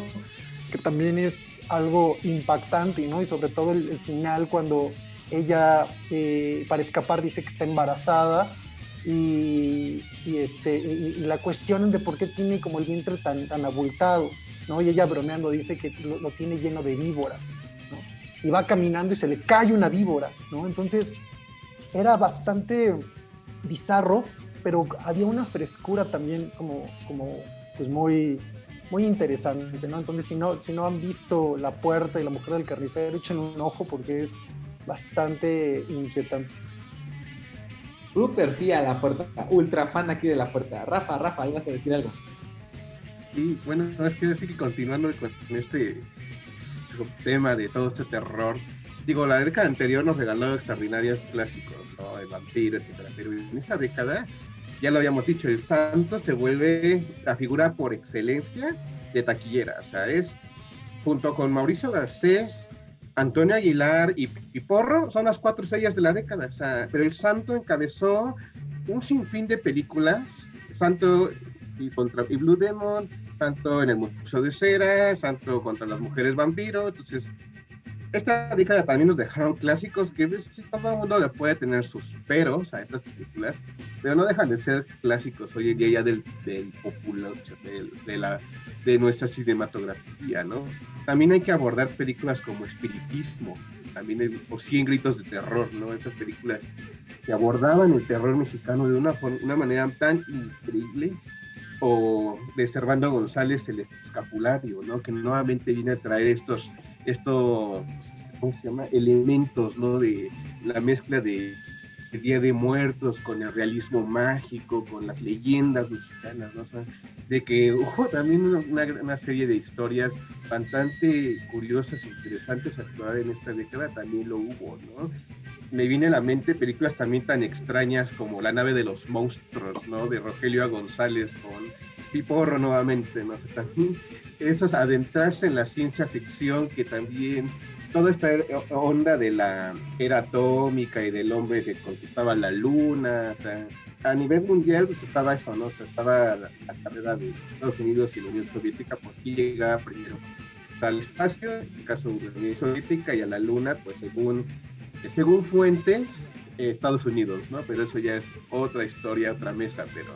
que también es algo impactante, ¿no? Y sobre todo el final cuando ella para escapar dice que está embarazada y la cuestionan de por qué tiene como el vientre tan abultado, ¿no? Y ella bromeando dice que lo tiene lleno de víboras, ¿no? Y va caminando y se le cae una víbora, ¿no? Entonces era bastante bizarro, pero había una frescura también como pues muy interesante, ¿no? Entonces si no han visto La Puerta y La Mujer del Carnicero, echen un ojo porque es bastante inquietante. Súper, sí, a La Puerta. Ultra fan aquí de La Puerta. Rafa, ibas a decir algo. Y bueno, es que decir, continuando con este tema de todo este terror, digo, la década anterior nos regaló extraordinarios clásicos, ¿no? El vampiro, etcétera, pero en esta década, ya lo habíamos dicho, el santo se vuelve la figura por excelencia de taquillera, o sea, es junto con Mauricio Garcés, Antonio Aguilar y Porro, son las 4 estrellas de la década, o sea, pero el santo encabezó un sinfín de películas, Santo y Blue Demon, Santo en el Museo de Cera, Santo contra las mujeres vampiro. Entonces, esta década también nos dejaron clásicos que todo el mundo le puede tener sus peros a estas películas, pero no dejan de ser clásicos hoy en día ya del popular, de nuestra cinematografía, ¿no? También hay que abordar películas como Espiritismo, también, o 100 gritos de terror, ¿no? Estas películas que abordaban el terror mexicano de una manera tan increíble, o de Servando González, El Escapulario, ¿no? Que nuevamente viene a traer estos ¿cómo se llama? Elementos, ¿no? De la mezcla de Día de Muertos con el realismo mágico, con las leyendas mexicanas, ¿no? O sea, de que hubo también una serie de historias bastante curiosas e interesantes a explorar en esta década, también lo hubo, ¿no? Me viene a la mente películas también tan extrañas como La nave de los monstruos, ¿no? De Rogelio A. González con Piporro nuevamente, ¿no? También eso es adentrarse en la ciencia ficción, que también toda esta onda de la era atómica y del hombre que conquistaba la luna, o sea, a nivel mundial pues estaba eso, ¿no? O sea, estaba la carrera de Estados Unidos y la Unión Soviética, por aquí llegaba primero al espacio, en el caso de la Unión Soviética, y a la luna, pues según fuentes, Estados Unidos, ¿no? Pero eso ya es otra historia, otra mesa, pero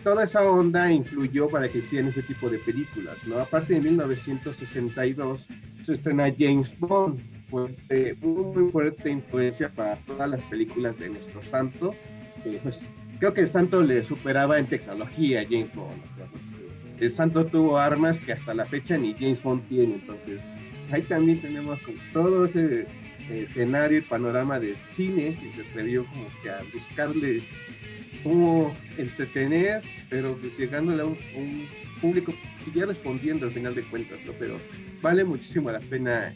toda esa onda influyó para que hicieran ese tipo de películas, ¿no? Aparte de 1962, se estrena James Bond, muy fuerte influencia para todas las películas de nuestro santo. Pues, creo que el santo le superaba en tecnología a James Bond, ¿no? El santo tuvo armas que hasta la fecha ni James Bond tiene, entonces ahí también tenemos como todo ese escenario y panorama de cine que se atrevió como que a buscarle cómo entretener, pero llegándole a un público que ya respondiendo al final de cuentas, ¿no? Pero vale muchísimo la pena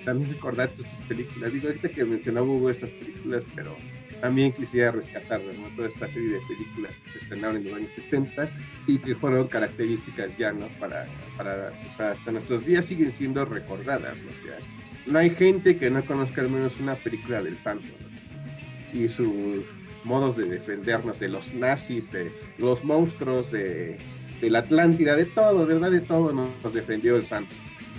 también recordar estas películas. Digo, ahorita que mencionaba Hugo estas películas, pero también quisiera rescatarlas, ¿no? Toda esta serie de películas que se estrenaron en los años 60 y que fueron características ya, ¿no? Para o sea, hasta nuestros días siguen siendo recordadas, ¿no? O sea, no hay gente que no conozca al menos una película del santo, ¿no? Y sus modos de defendernos de los nazis, de los monstruos, de la Atlántida, de todo, ¿verdad? De todo nos defendió el santo.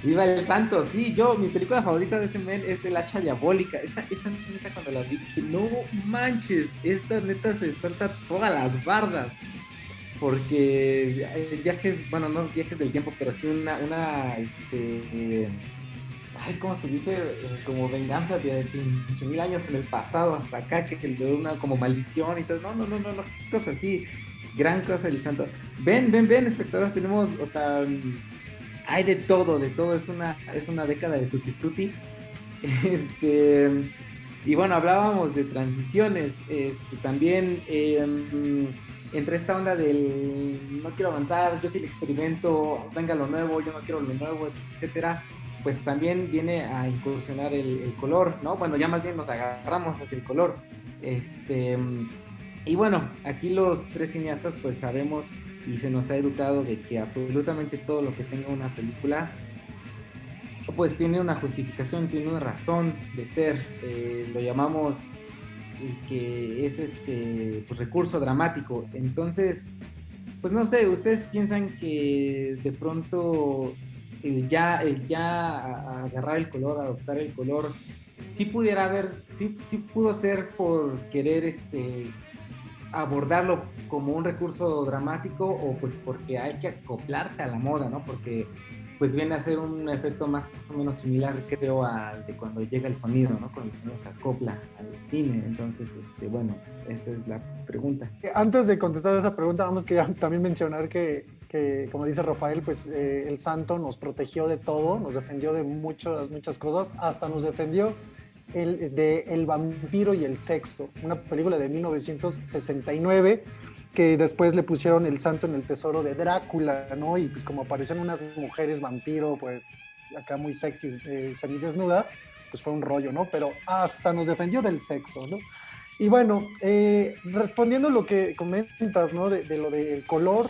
¡Viva el santo! Sí, mi película favorita de ese men es El Hacha Diabólica. Esa neta, cuando la vi, dije, no manches, esta neta se salta todas las bardas. Porque viajes, bueno, no viajes del tiempo, pero sí ay, ¿cómo se dice? Como venganza de 15,000 años en el pasado hasta acá, que de una como maldición y todo. No, cosas así. Gran cosa el santo. Ven, espectadores, tenemos, o sea, hay de todo, es una década de tutti frutti. Y bueno, hablábamos de transiciones, también entre esta onda del no quiero avanzar, yo sí el experimento, venga lo nuevo, yo no quiero lo nuevo, etcétera, pues también viene a incursionar el color, ¿no? Bueno, ya más bien nos agarramos hacia el color. Y bueno, aquí los tres cineastas pues sabemos y se nos ha educado de que absolutamente todo lo que tenga una película pues tiene una justificación, tiene una razón de ser. Lo llamamos que es pues, recurso dramático. Entonces, pues no sé, ¿ustedes piensan que de pronto el ya agarrar el color, adoptar el color, sí pudiera haber, sí pudo ser por querer abordarlo como un recurso dramático o pues porque hay que acoplarse a la moda, ¿no? Porque pues viene a ser un efecto más o menos similar, creo, al de cuando llega el sonido, ¿no? Cuando el sonido se acopla al cine. Entonces, bueno, esa es la pregunta. Antes de contestar esa pregunta, vamos que también mencionar que, como dice Rafael, pues el santo nos protegió de todo, nos defendió de muchas cosas, hasta nos defendió de El vampiro y el sexo, una película de 1969 que después le pusieron El santo en el tesoro de Drácula, ¿no? Y pues como aparecen unas mujeres vampiro, pues acá muy sexys, semidesnudas, pues fue un rollo, ¿no? Pero hasta nos defendió del sexo, ¿no? Y bueno, respondiendo a lo que comentas, ¿no? De lo del color,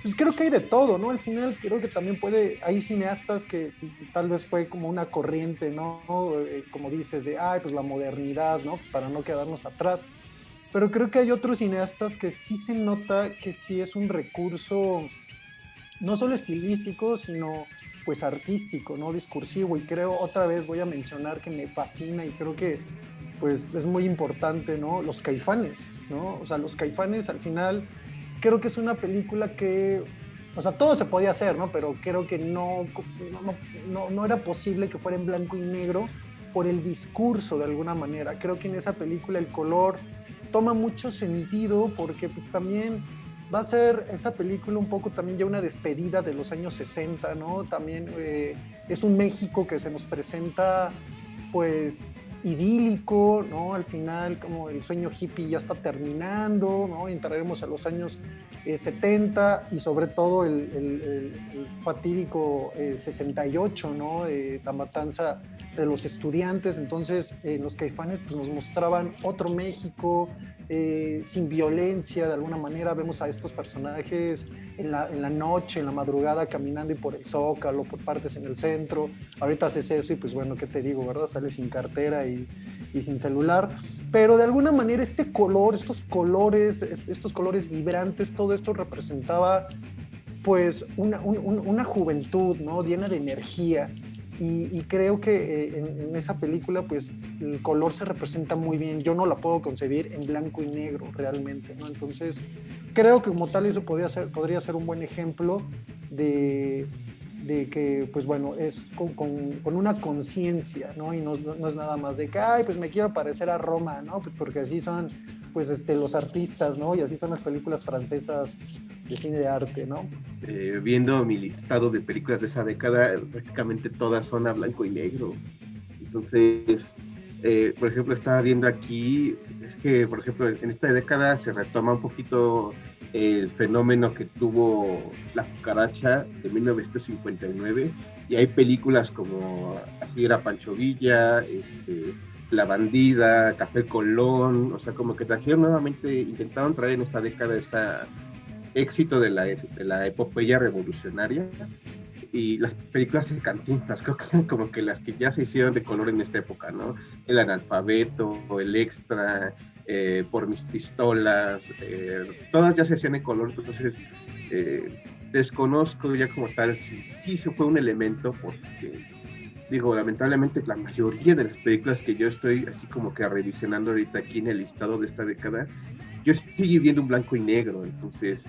pues creo que hay de todo, ¿no? Al final creo que también hay cineastas que tal vez fue como una corriente, ¿no? Como dices, de, ay, pues la modernidad, ¿no? Pues para no quedarnos atrás. Pero creo que hay otros cineastas que sí se nota que sí es un recurso no solo estilístico, sino pues artístico, ¿no? Discursivo. Y creo, otra vez voy a mencionar que me fascina y creo que pues es muy importante, ¿no? Los Caifanes, ¿no? O sea, Los Caifanes al final creo que es una película que, o sea, todo se podía hacer, ¿no? Pero creo que no era posible que fuera en blanco y negro por el discurso de alguna manera. Creo que en esa película el color toma mucho sentido porque pues también va a ser esa película un poco también ya una despedida de los años 60, ¿no? También es un México que se nos presenta pues idílico, ¿no? Al final como el sueño hippie ya está terminando, ¿no? Entraremos a los años 70 y sobre todo el fatídico 68, ¿no? La matanza de los estudiantes. Entonces los Caifanes pues, nos mostraban otro México, sin violencia, de alguna manera vemos a estos personajes en la noche, en la madrugada, caminando y por el Zócalo, por partes en el centro. Ahorita haces eso y pues bueno, ¿qué te digo, verdad? Sales sin cartera y sin celular, pero de alguna manera este color, estos colores vibrantes, todo esto representaba pues una juventud, ¿no? Llena de energía. Y creo que en esa película pues el color se representa muy bien. Yo no la puedo concebir en blanco y negro realmente, ¿no? Entonces creo que como tal eso podría ser un buen ejemplo de que, pues bueno, es con una conciencia, ¿no? Y no es nada más de que, ay, pues me quiero parecer a Roma, ¿no? Pues porque así son, pues, los artistas, ¿no? Y así son las películas francesas de cine de arte, ¿no? Viendo mi listado de películas de esa década, prácticamente todas son a blanco y negro. Entonces, por ejemplo, estaba viendo aquí, es que, por ejemplo, en esta década se retoma un poquito el fenómeno que tuvo La Cucaracha de 1959, y hay películas como Así era Pancho Villa, La Bandida, Café Colón, o sea, como que trajeron nuevamente, intentaron traer en esta década ese éxito de la epopeya revolucionaria, y las películas de Cantinflas, creo que son como que las que ya se hicieron de color en esta época, ¿no? El Analfabeto, El Extra, Por mis pistolas, todas ya se hacían de color. Entonces desconozco ya como tal si se fue un elemento, porque digo, lamentablemente la mayoría de las películas que yo estoy así como que revisionando ahorita aquí en el listado de esta década, yo estoy viendo un blanco y negro. Entonces,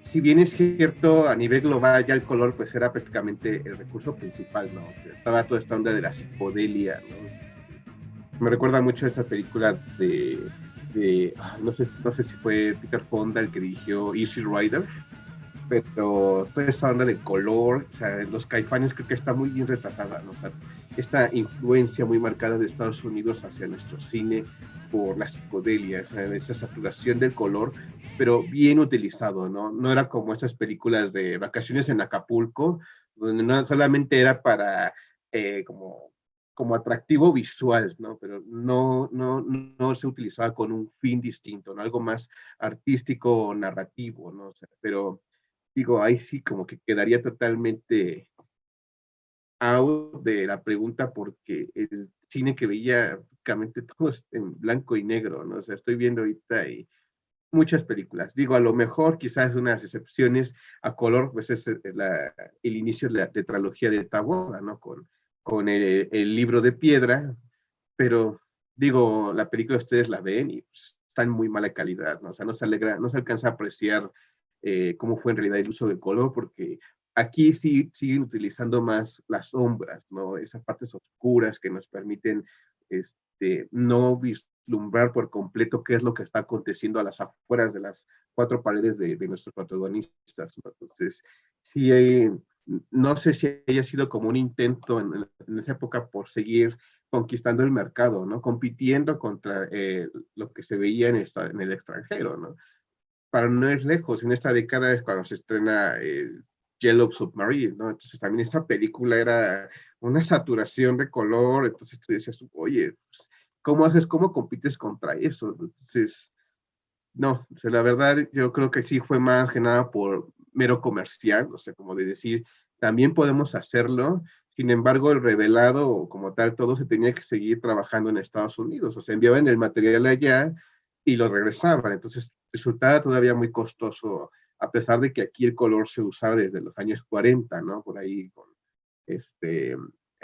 si bien es cierto, a nivel global ya el color pues era prácticamente el recurso principal, ¿no? O sea, estaba toda esta onda de la psicodelia, ¿no? Me recuerda mucho a esta película no sé si fue Peter Fonda el que dirigió Easy Rider, pero toda esa onda de color, o sea, los Caifanes creo que está muy bien retratada, ¿no? O sea, esta influencia muy marcada de Estados Unidos hacia nuestro cine por la psicodelia, o sea, esa saturación del color, pero bien utilizado, ¿no? No era como esas películas de vacaciones en Acapulco, donde no solamente era para como atractivo visual, ¿no? Pero no se utilizaba con un fin distinto, ¿no? Algo más artístico o narrativo, ¿no? O sea, pero digo, ahí sí como que quedaría totalmente out de la pregunta, porque el cine que veía prácticamente todo es en blanco y negro, ¿no? O sea, estoy viendo ahorita y muchas películas. Digo, a lo mejor quizás unas excepciones a color, pues es el inicio de la tetralogía de Taboada, ¿no? Con el libro de piedra, pero digo, la película ustedes la ven y pues, está en muy mala calidad, ¿no? O sea, no se alcanza a apreciar cómo fue en realidad el uso del color, porque aquí sí siguen utilizando más las sombras, ¿no? Esas partes oscuras que nos permiten no vislumbrar por completo qué es lo que está aconteciendo a las afueras de las cuatro paredes de nuestros protagonistas, ¿no? Entonces, sí, no sé si haya sido como un intento en esa época por seguir conquistando el mercado, ¿no? Compitiendo contra lo que se veía en el extranjero, ¿no? Para no ir lejos, en esta década es cuando se estrena Yellow Submarine, ¿no? Entonces también esta película era una saturación de color, entonces tú decías, oye, pues, cómo compites contra eso? Entonces, no, o sea, la verdad yo creo que sí fue más que nada por mero comercial, o sea, como de decir, también podemos hacerlo, sin embargo, el revelado como tal, todo se tenía que seguir trabajando en Estados Unidos, o sea, enviaban el material allá y lo regresaban, entonces resultaba todavía muy costoso, a pesar de que aquí el color se usaba desde los años 40, ¿no? Por ahí, con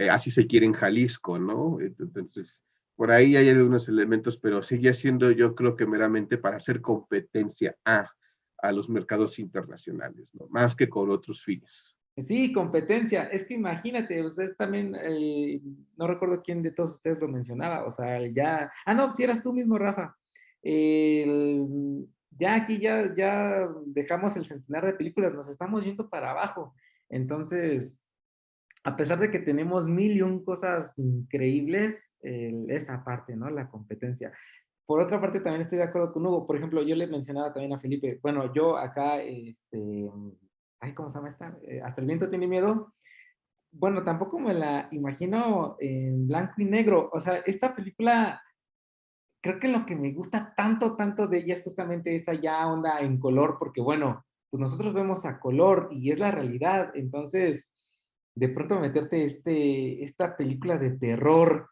así se quiere en Jalisco, ¿no? Entonces, por ahí hay algunos elementos, pero sigue siendo yo creo que meramente para hacer competencia a los mercados internacionales, ¿no? Más que con otros fines. Sí, competencia. Es que imagínate, ustedes también, no recuerdo quién de todos ustedes lo mencionaba, o sea, ya, no, si eras tú mismo, Rafa. Ya aquí ya dejamos el centenar de películas, nos estamos yendo para abajo. Entonces, a pesar de que tenemos mil y un cosas increíbles, esa parte, ¿no? La competencia. Por otra parte, también estoy de acuerdo con Hugo. Por ejemplo, yo le mencionaba también a Felipe, bueno, yo acá, ay, ¿cómo se llama esta? Hasta el viento tiene miedo. Bueno, tampoco me la imagino en blanco y negro. O sea, esta película, creo que lo que me gusta tanto, tanto de ella es justamente esa ya onda en color, porque bueno, pues nosotros vemos a color y es la realidad. Entonces, de pronto meterte esta película de terror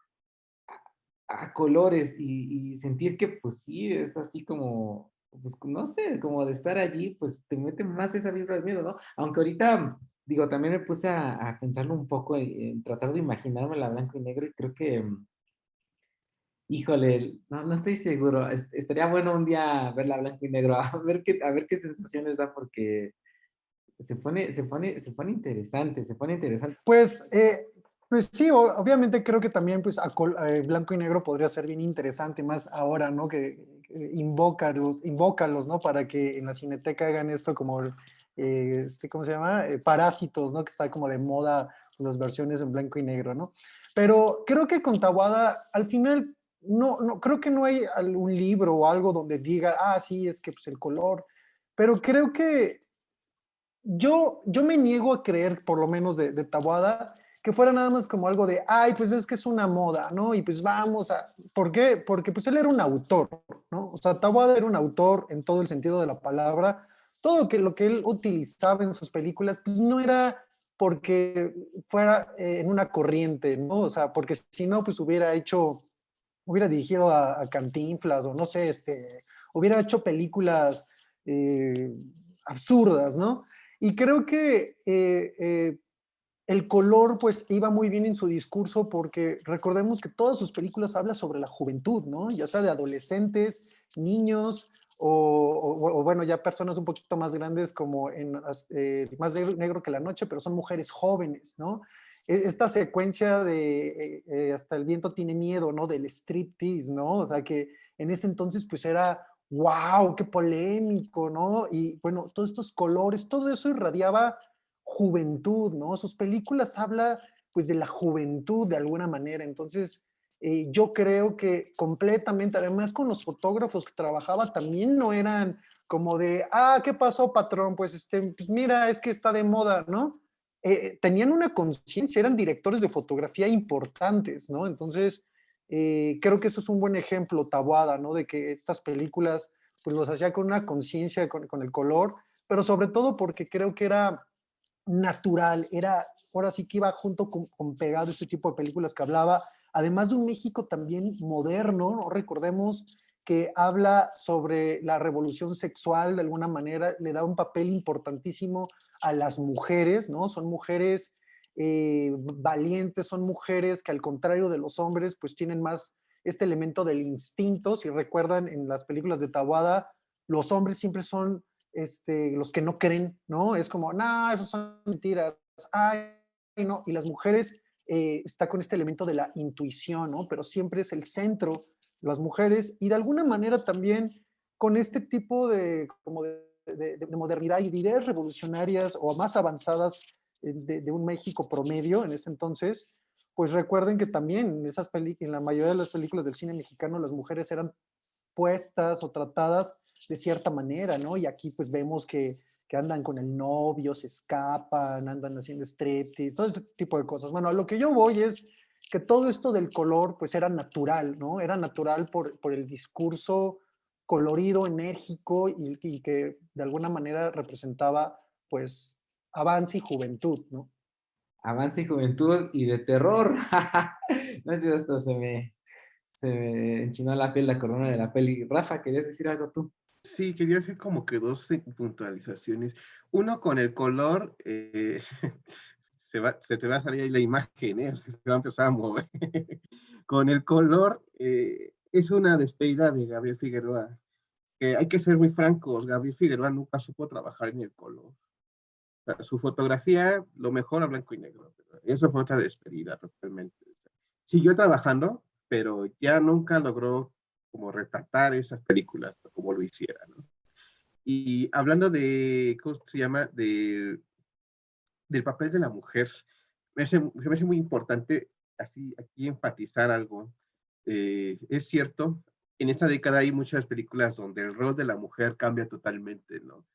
a colores y sentir que pues sí, es así como, pues no sé, como de estar allí, pues te mete más esa vibra de miedo, ¿no? Aunque ahorita, digo, también me puse a pensarlo un poco en tratar de imaginarme la blanco y negro y creo que, híjole, no estoy seguro, estaría bueno un día verla blanco y negro, a ver qué sensaciones da porque se pone interesante, se pone interesante. Pues sí, obviamente creo que también pues blanco y negro podría ser bien interesante, más ahora, ¿no? Que invócalos, ¿no? Para que en la Cineteca hagan esto como, ¿cómo se llama? Parásitos, ¿no? Que está como de moda pues, las versiones en blanco y negro, ¿no? Pero creo que con Tawada, al final, no, creo que no hay algún libro o algo donde diga, sí, es que pues el color, pero creo que yo me niego a creer, por lo menos de Taboada, que fuera nada más como algo de, pues es que es una moda, ¿no? Y pues vamos a... ¿Por qué? Porque pues él era un autor, ¿no? O sea, Taboada era un autor en todo el sentido de la palabra. Todo lo que él utilizaba en sus películas, pues no era porque fuera en una corriente, ¿no? O sea, porque si no, pues hubiera dirigido a Cantinflas o no sé, hubiera hecho películas absurdas, ¿no? Y creo que el color pues iba muy bien en su discurso porque recordemos que todas sus películas hablan sobre la juventud, ¿no? Ya sea de adolescentes, niños o bueno, ya personas un poquito más grandes como en Más negro que la noche, pero son mujeres jóvenes, ¿no? Esta secuencia de Hasta el viento tiene miedo, ¿no? Del striptease, ¿no? O sea que en ese entonces pues era wow, qué polémico, ¿no? Y bueno, todos estos colores, todo eso irradiaba juventud, ¿no? Sus películas hablan pues de la juventud de alguna manera, entonces yo creo que completamente, además con los fotógrafos que trabajaba también no eran como de, ¿qué pasó, patrón? Pues, pues mira, es que está de moda, ¿no? Tenían una conciencia, eran directores de fotografía importantes, ¿no? Entonces, creo que eso es un buen ejemplo, Taboada, ¿no? De que estas películas, pues los hacía con una conciencia, con el color, pero sobre todo porque creo que era natural, ahora sí que iba junto con pegado este tipo de películas que hablaba, además de un México también moderno, ¿no? Recordemos que habla sobre la revolución sexual de alguna manera, le da un papel importantísimo a las mujeres, ¿no? Son mujeres valientes, son mujeres que al contrario de los hombres, pues tienen más este elemento del instinto. Si recuerdan, en las películas de Tawada, los hombres siempre son los que no creen, ¿no? Es como, no, eso son mentiras, ay, no. Y las mujeres está con este elemento de la intuición, ¿no? Pero siempre es el centro, las mujeres, y de alguna manera también con este tipo de, como de modernidad y de ideas revolucionarias o más avanzadas de un México promedio en ese entonces, pues recuerden que también en la mayoría de las películas del cine mexicano las mujeres eran puestas o tratadas de cierta manera, ¿no? Y aquí pues vemos que andan con el novio, se escapan, andan haciendo striptease, todo ese tipo de cosas. Bueno, a lo que yo voy es que todo esto del color pues era natural, ¿no? Era natural por el discurso colorido, enérgico y que de alguna manera representaba pues avance y juventud, ¿no? Avance y juventud y de terror. No sé si hasta se me enchinó la piel la corona de la peli. Rafa, ¿querías decir algo tú? Sí, quería hacer como que dos puntualizaciones. Uno con el color, se te va a salir ahí la imagen, se va a empezar a mover. Con el color, es una despedida de Gabriel Figueroa. Hay que ser muy francos, Gabriel Figueroa nunca supo trabajar en el color. O sea, su fotografía, lo mejor a blanco y negro. Eso fue otra despedida totalmente. Siguió trabajando, pero ya nunca logró como retratar esas películas como lo hiciera, ¿no? Y hablando de, ¿cómo se llama? Del papel de la mujer, me hace muy importante así aquí enfatizar algo. Es cierto, en esta década hay muchas películas donde el rol de la mujer cambia totalmente, ¿no?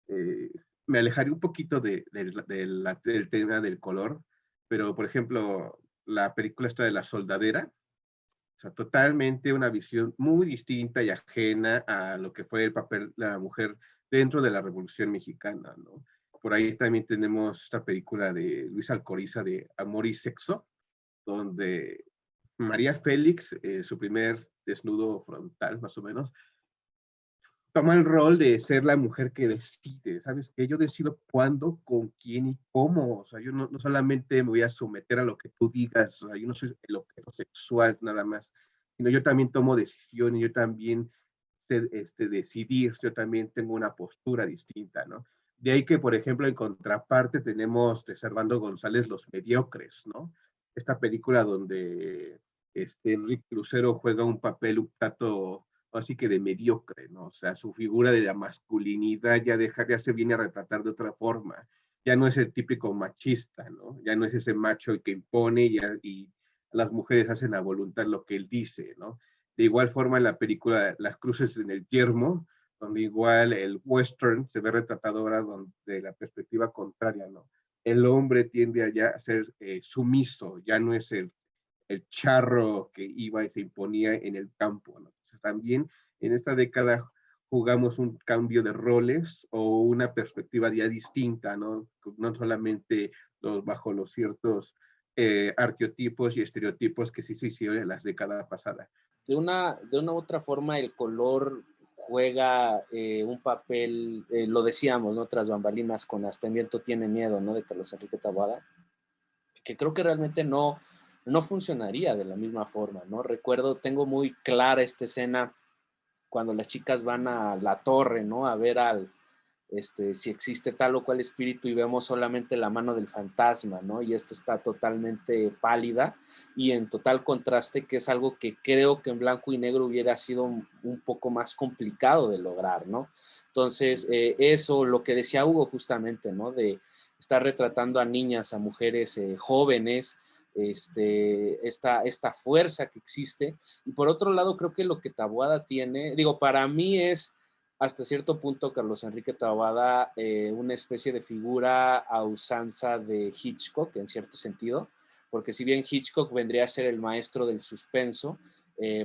Eh, Me alejaré un poquito del tema del color, pero por ejemplo, la película esta de La Soldadera, o sea, totalmente una visión muy distinta y ajena a lo que fue el papel de la mujer dentro de la Revolución Mexicana, ¿no? Por ahí también tenemos esta película de Luis Alcoriza de Amor y Sexo, donde María Félix, su primer desnudo frontal, más o menos, toma el rol de ser la mujer que decide, ¿sabes? Que yo decido cuándo, con quién y cómo. O sea, yo no solamente me voy a someter a lo que tú digas, o sea, yo no soy el objeto sexual nada más, sino yo también tomo decisiones, yo también sé decidir, yo también tengo una postura distinta, ¿no? De ahí que, por ejemplo, en contraparte tenemos de Servando González Los Mediocres, ¿no? Esta película donde Enrique Lucero juega un papel un tanto así que de mediocre, ¿no? O sea, su figura de la masculinidad ya se viene a retratar de otra forma. Ya no es el típico machista, ¿no? Ya no es ese macho que impone y las mujeres hacen a voluntad lo que él dice, ¿no? De igual forma en la película Las Cruces en el Yermo, donde igual el western se ve retratado ahora de la perspectiva contraria, ¿no? El hombre tiende a ser sumiso, ya no es el charro que iba y se imponía en el campo, ¿no? Entonces, también en esta década jugamos un cambio de roles o una perspectiva ya distinta, ¿no? No solamente bajo los ciertos arqueotipos y estereotipos que sí se hicieron en las décadas pasadas. De una u otra forma, el color juega un papel, lo decíamos, ¿no? Tras bambalinas, con Hasta el viento tiene miedo, ¿no? De Carlos Enrique Taboada, que creo que realmente no funcionaría de la misma forma, ¿no? Recuerdo, tengo muy clara esta escena cuando las chicas van a la torre, ¿no? A ver si existe tal o cual espíritu y vemos solamente la mano del fantasma, ¿no? Y esta está totalmente pálida y en total contraste, que es algo que creo que en blanco y negro hubiera sido un poco más complicado de lograr, ¿no? Entonces, eso, lo que decía Hugo justamente, ¿no? De estar retratando a niñas, a mujeres jóvenes, esta fuerza que existe. Y por otro lado, creo que lo que Taboada tiene, digo, para mí es hasta cierto punto Carlos Enrique Taboada una especie de figura a usanza de Hitchcock en cierto sentido, porque si bien Hitchcock vendría a ser el maestro del suspenso,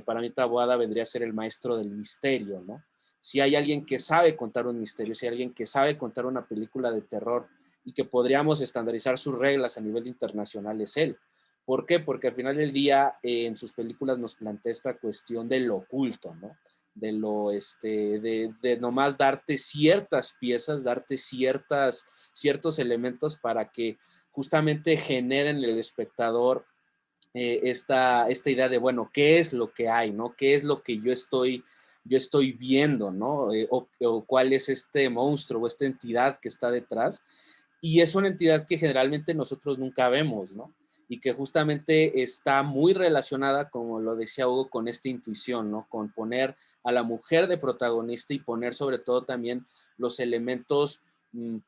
para mí Taboada vendría a ser el maestro del misterio, ¿no? Si hay alguien que sabe contar un misterio, si hay alguien que sabe contar una película de terror y que podríamos estandarizar sus reglas a nivel internacional, es él. ¿Por qué? Porque al final del día en sus películas nos plantea esta cuestión del oculto, ¿no? De lo, de nomás darte ciertas piezas, darte ciertos elementos para que justamente generen en el espectador esta idea de, bueno, ¿qué es lo que hay, no? ¿Qué es lo que yo estoy viendo, no? O cuál es este monstruo o esta entidad que está detrás. Y es una entidad que generalmente nosotros nunca vemos, ¿no? Y que justamente está muy relacionada, como lo decía Hugo, con esta intuición, ¿no? Con poner a la mujer de protagonista y poner sobre todo también los elementos,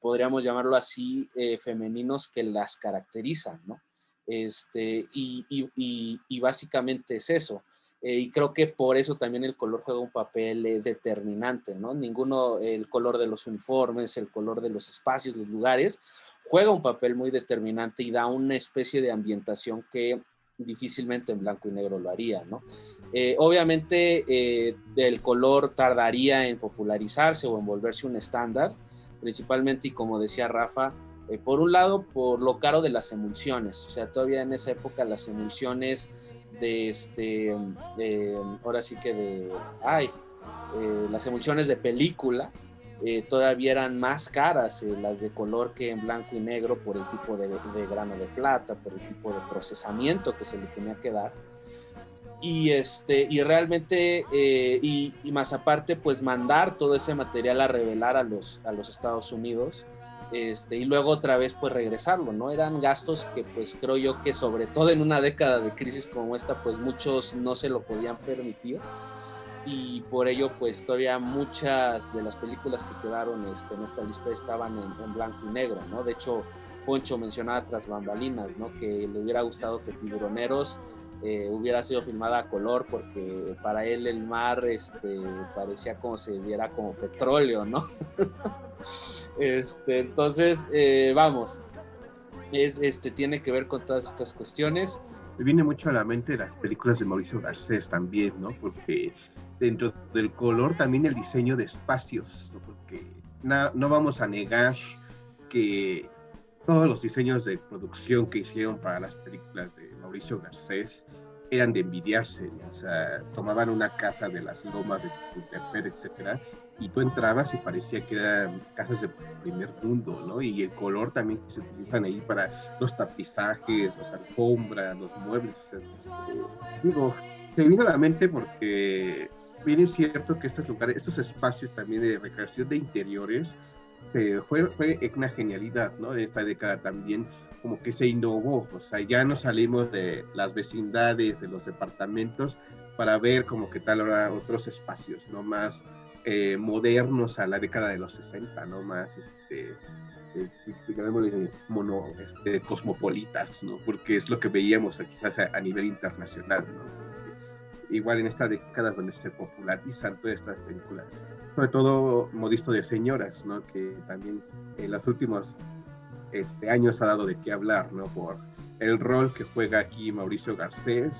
podríamos llamarlo así, femeninos que las caracterizan, ¿no? Y básicamente es eso. Y creo que por eso también el color juega un papel determinante, ¿no? El color de los uniformes, el color de los espacios, los lugares, juega un papel muy determinante y da una especie de ambientación que difícilmente en blanco y negro lo haría, ¿no? Obviamente el color tardaría en popularizarse o en volverse un estándar, principalmente, y como decía Rafa, por un lado, por lo caro de las emulsiones. O sea, todavía en esa época las emulsiones ahora sí que las emulsiones de película todavía eran más caras, las de color, que en blanco y negro, por el tipo de grano de plata, por el tipo de procesamiento que se le tenía que dar. Y realmente, y más aparte, pues mandar todo ese material a revelar a los Estados Unidos, y luego otra vez pues regresarlo, ¿no? Eran gastos que pues creo yo que sobre todo en una década de crisis como esta, pues muchos no se lo podían permitir, y por ello pues todavía muchas de las películas que quedaron en esta lista estaban en blanco y negro, ¿no? De hecho, Poncho mencionaba Tras Bambalinas, ¿no? Que le hubiera gustado que Tiburoneros hubiera sido filmada a color, porque para él el mar parecía como si viera como petróleo, ¿no? Entonces, vamos, tiene que ver con todas estas cuestiones. Me viene mucho a la mente las películas de Mauricio Garcés también, ¿no? Porque dentro del color también el diseño de espacios, ¿no? Porque no vamos a negar que todos los diseños de producción que hicieron para las películas de Mauricio Garcés eran de envidiarse, ¿no? O sea, tomaban una casa de las lomas de Chapultepec, etcétera, y tú entrabas y parecía que eran casas de primer mundo, ¿no? Y el color también que se utilizan ahí para los tapizajes, las alfombras, los muebles. O sea, digo, se vino a la mente porque bien es cierto que estos lugares, estos espacios también de recreación de interiores, fue una genialidad, ¿no? En esta década también como que se innovó, o sea, ya no salimos de las vecindades, de los departamentos, para ver como que tal ahora otros espacios, ¿no? Más modernos a la década de los 60, ¿no? Más, llamémosle cosmopolitas, ¿no? Porque es lo que veíamos quizás a nivel internacional, ¿no? Igual en esta década donde se popularizan todas estas películas, sobre todo Modisto de Señoras, ¿no? Que también en los últimos años ha dado de qué hablar, ¿no? Por el rol que juega aquí Mauricio Garcés,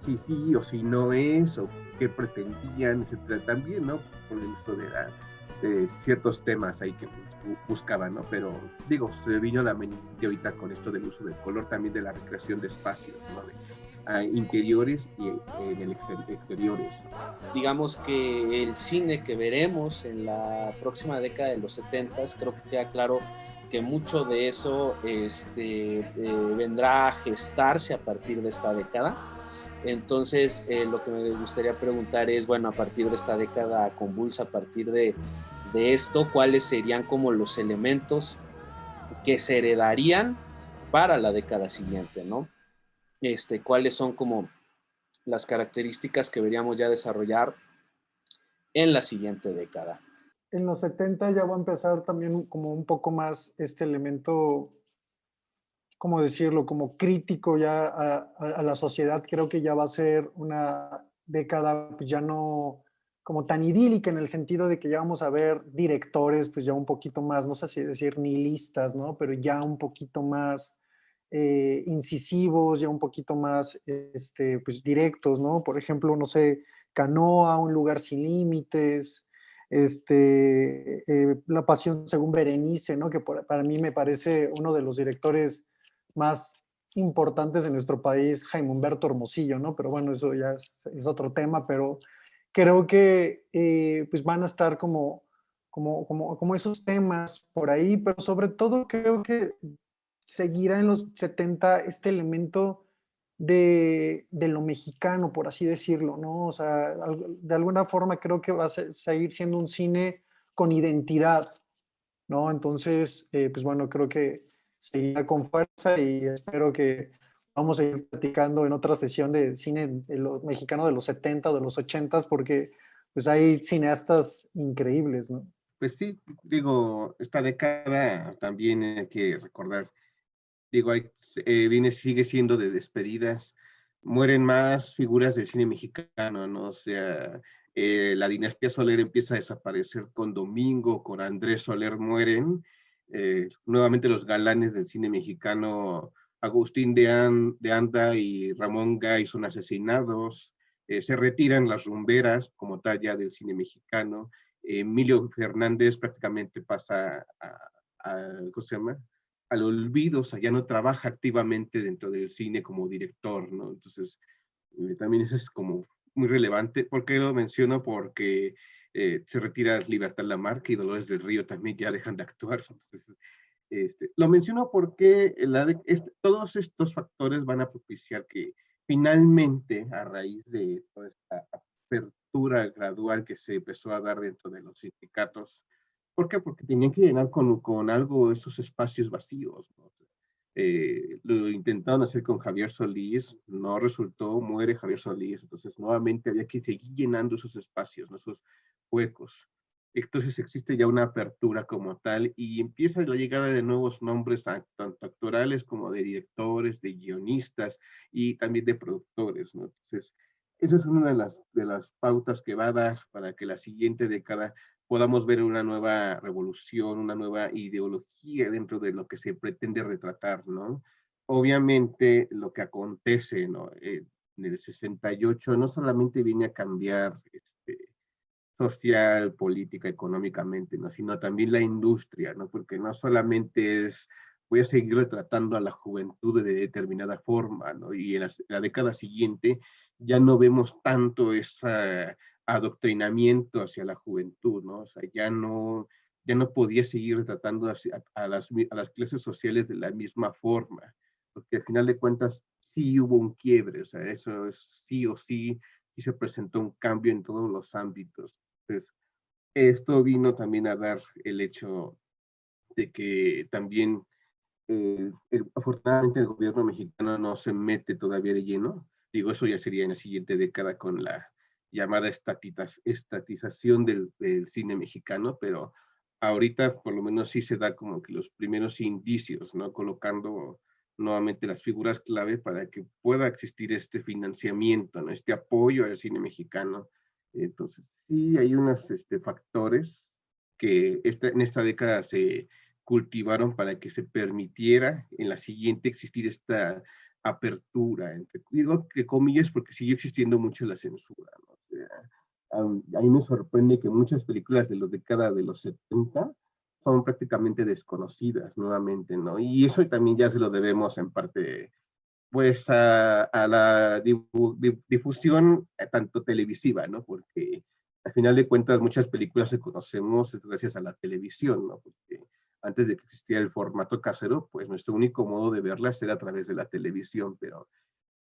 y si sí o si no es, o qué pretendían, etcétera, también, ¿no? Por el uso de ciertos temas ahí que buscaban, ¿no? Pero digo, se vino a la mente ahorita con esto del uso del color, también de la recreación de espacios, ¿no? Interiores y exteriores. Digamos que el cine que veremos en la próxima década de los 70, creo que queda claro que mucho de eso vendrá a gestarse a partir de esta década. Entonces, lo que me gustaría preguntar es, bueno, a partir de esta década convulsa, a partir de esto, ¿cuáles serían como los elementos que se heredarían para la década siguiente, ¿no? ¿Cuáles son como las características que deberíamos ya desarrollar en la siguiente década? En los 70 ya va a empezar también como un poco más este elemento, ¿cómo decirlo? Como crítico ya a la sociedad. Creo que ya va a ser una década pues ya no como tan idílica, en el sentido de que ya vamos a ver directores pues ya un poquito más, no sé si decir nihilistas, ¿no? Pero ya un poquito más incisivos, ya un poquito más pues directos, ¿no? Por ejemplo, no sé, Canoa, Un lugar sin límites, La pasión según Berenice, ¿no? Que para mí me parece uno de los directores más importantes en nuestro país, Jaime Humberto Hermosillo, ¿no? Pero bueno, eso ya es otro tema, pero creo que pues van a estar como esos temas por ahí, pero sobre todo creo que seguirá en los 70 este elemento de lo mexicano, por así decirlo, ¿no? O sea, de alguna forma creo que va a seguir siendo un cine con identidad, ¿no? Entonces, pues bueno, creo que seguirá con fuerza y espero que vamos a ir platicando en otra sesión de cine de lo mexicano de los 70 o de los 80, porque pues hay cineastas increíbles, ¿no? Pues sí, digo, esta década también hay que recordar, digo, sigue siendo de despedidas, mueren más figuras del cine mexicano, ¿no? O sea, la dinastía Soler empieza a desaparecer con Domingo, con Andrés Soler mueren, nuevamente los galanes del cine mexicano, Agustín de Anda y Ramón Gay son asesinados, se retiran las rumberas como tal ya del cine mexicano, Emilio Fernández prácticamente pasa ¿cómo se llama? Al olvido, o sea, ya no trabaja activamente dentro del cine como director, ¿no? Entonces, también eso es como muy relevante. ¿Por qué lo menciono? Porque se retira Libertad Lamarque y Dolores del Río también ya dejan de actuar. Entonces, lo menciono porque todos estos factores van a propiciar que finalmente, a raíz de toda esta apertura gradual que se empezó a dar dentro de los sindicatos, ¿por qué? Porque tenían que llenar con algo esos espacios vacíos, ¿no? Lo intentaron hacer con Javier Solís, no resultó, muere Javier Solís, entonces nuevamente había que seguir llenando esos espacios, ¿no? Esos huecos. Entonces existe ya una apertura como tal y empieza la llegada de nuevos nombres, tanto actorales como de directores, de guionistas y también de productores, ¿no? Entonces, esa es una de las pautas que va a dar para que la siguiente década podamos ver una nueva revolución, una nueva ideología dentro de lo que se pretende retratar, ¿no? Obviamente lo que acontece, ¿no? En el 68 no solamente viene a cambiar social, política, económicamente, ¿no? Sino también la industria, ¿no? Porque no solamente es voy a seguir retratando a la juventud de determinada forma, ¿no? Y en la década siguiente ya no vemos tanto ese adoctrinamiento hacia la juventud, ¿no? O sea, ya no podía seguir tratando a las clases sociales de la misma forma, porque al final de cuentas sí hubo un quiebre, o sea, eso es sí o sí, y se presentó un cambio en todos los ámbitos. Entonces, esto vino también a dar el hecho de que también, afortunadamente, el gobierno mexicano no se mete todavía de lleno. Digo, eso ya sería en la siguiente década con la llamada estatización del cine mexicano, pero ahorita por lo menos sí se da como que los primeros indicios, ¿no? Colocando nuevamente las figuras clave para que pueda existir este financiamiento, ¿no? Este apoyo al cine mexicano. Entonces, sí hay unos factores que en esta década se cultivaron para que se permitiera en la siguiente existir esta apertura, digo que comillas porque sigue existiendo mucho la censura, ¿no? O sea, a mí me sorprende que muchas películas de la década de los 70 son prácticamente desconocidas nuevamente, ¿no? Y eso también ya se lo debemos en parte pues a la difusión tanto televisiva, ¿no? Porque al final de cuentas muchas películas que conocemos es gracias a la televisión, ¿no? Porque antes de que existiera el formato casero, pues nuestro único modo de verlas era a través de la televisión, pero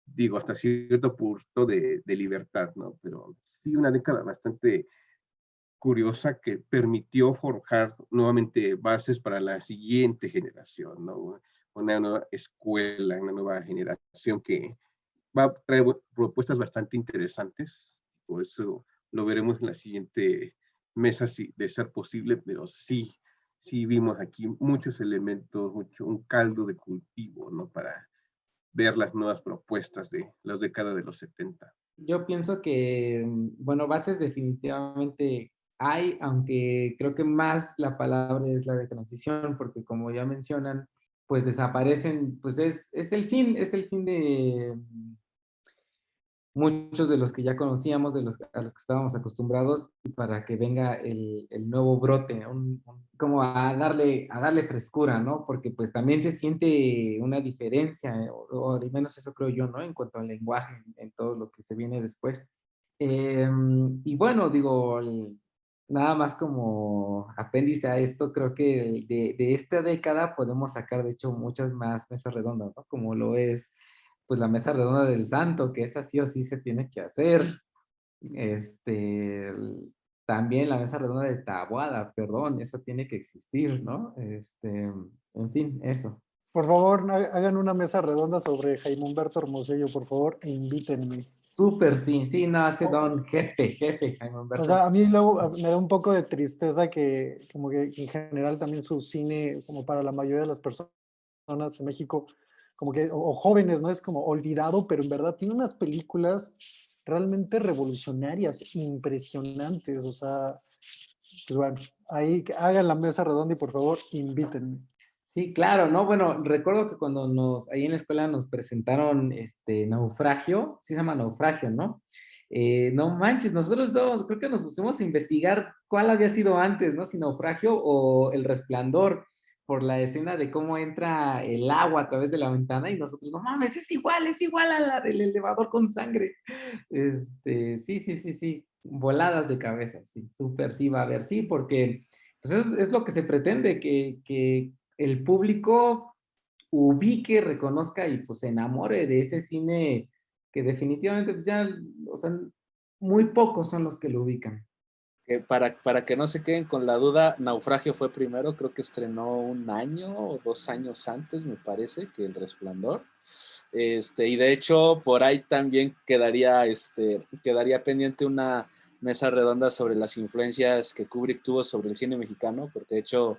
digo, hasta cierto punto de libertad, ¿no? Pero sí una década bastante curiosa que permitió forjar nuevamente bases para la siguiente generación, ¿no? Una nueva escuela, una nueva generación que va a traer propuestas bastante interesantes. Por eso lo veremos en la siguiente mesa, si de ser posible, pero sí, sí vimos aquí muchos elementos, un caldo de cultivo, ¿no? Para ver las nuevas propuestas de las décadas de los 70. Yo pienso que, bueno, bases definitivamente hay, aunque creo que más la palabra es la de transición, porque como ya mencionan, pues desaparecen, pues es el fin de muchos de los que ya conocíamos, a los que estábamos acostumbrados, para que venga el nuevo brote, como a darle frescura, ¿no? Porque pues también se siente una diferencia, o al menos eso creo yo, ¿no? En cuanto al lenguaje, en todo lo que se viene después. Y bueno, digo, nada más como apéndice a esto, creo que de esta década podemos sacar, de hecho, muchas más mesas redondas, ¿no? Como lo es pues la mesa redonda del Santo, que esa sí o sí se tiene que hacer. También la mesa redonda de Taboada, perdón, eso tiene que existir, ¿no? En fin, eso. Por favor, hagan una mesa redonda sobre Jaime Humberto Hermosillo, por favor, e invítenme. Súper, sí, sí, no, hace don jefe, Jaime O Humberto. sea, a mí luego me da un poco de tristeza que como que en general también su cine, como para la mayoría de las personas en México, como que, o jóvenes, ¿no? Es como olvidado, pero en verdad tiene unas películas realmente revolucionarias, impresionantes. O sea, pues bueno, ahí hagan la mesa redonda y por favor invítenme. Sí, claro, ¿no? Bueno, recuerdo que cuando ahí en la escuela nos presentaron Naufragio, sí se llama Naufragio, ¿no? No manches, nosotros creo que nos pusimos a investigar cuál había sido antes, ¿no? Si Naufragio o El Resplandor, por la escena de cómo entra el agua a través de la ventana y nosotros, no mames, es igual a la del elevador con sangre. Sí, voladas de cabeza, sí, súper sí va a haber, sí, porque pues es lo que se pretende, que el público ubique, reconozca y pues se enamore de ese cine que definitivamente pues, ya, o sea, muy pocos son los que lo ubican. Que para que no se queden con la duda, Naufragio fue primero, creo que estrenó 1 año o 2 años antes, me parece, que El Resplandor. Y de hecho, por ahí también quedaría pendiente una mesa redonda sobre las influencias que Kubrick tuvo sobre el cine mexicano, porque de hecho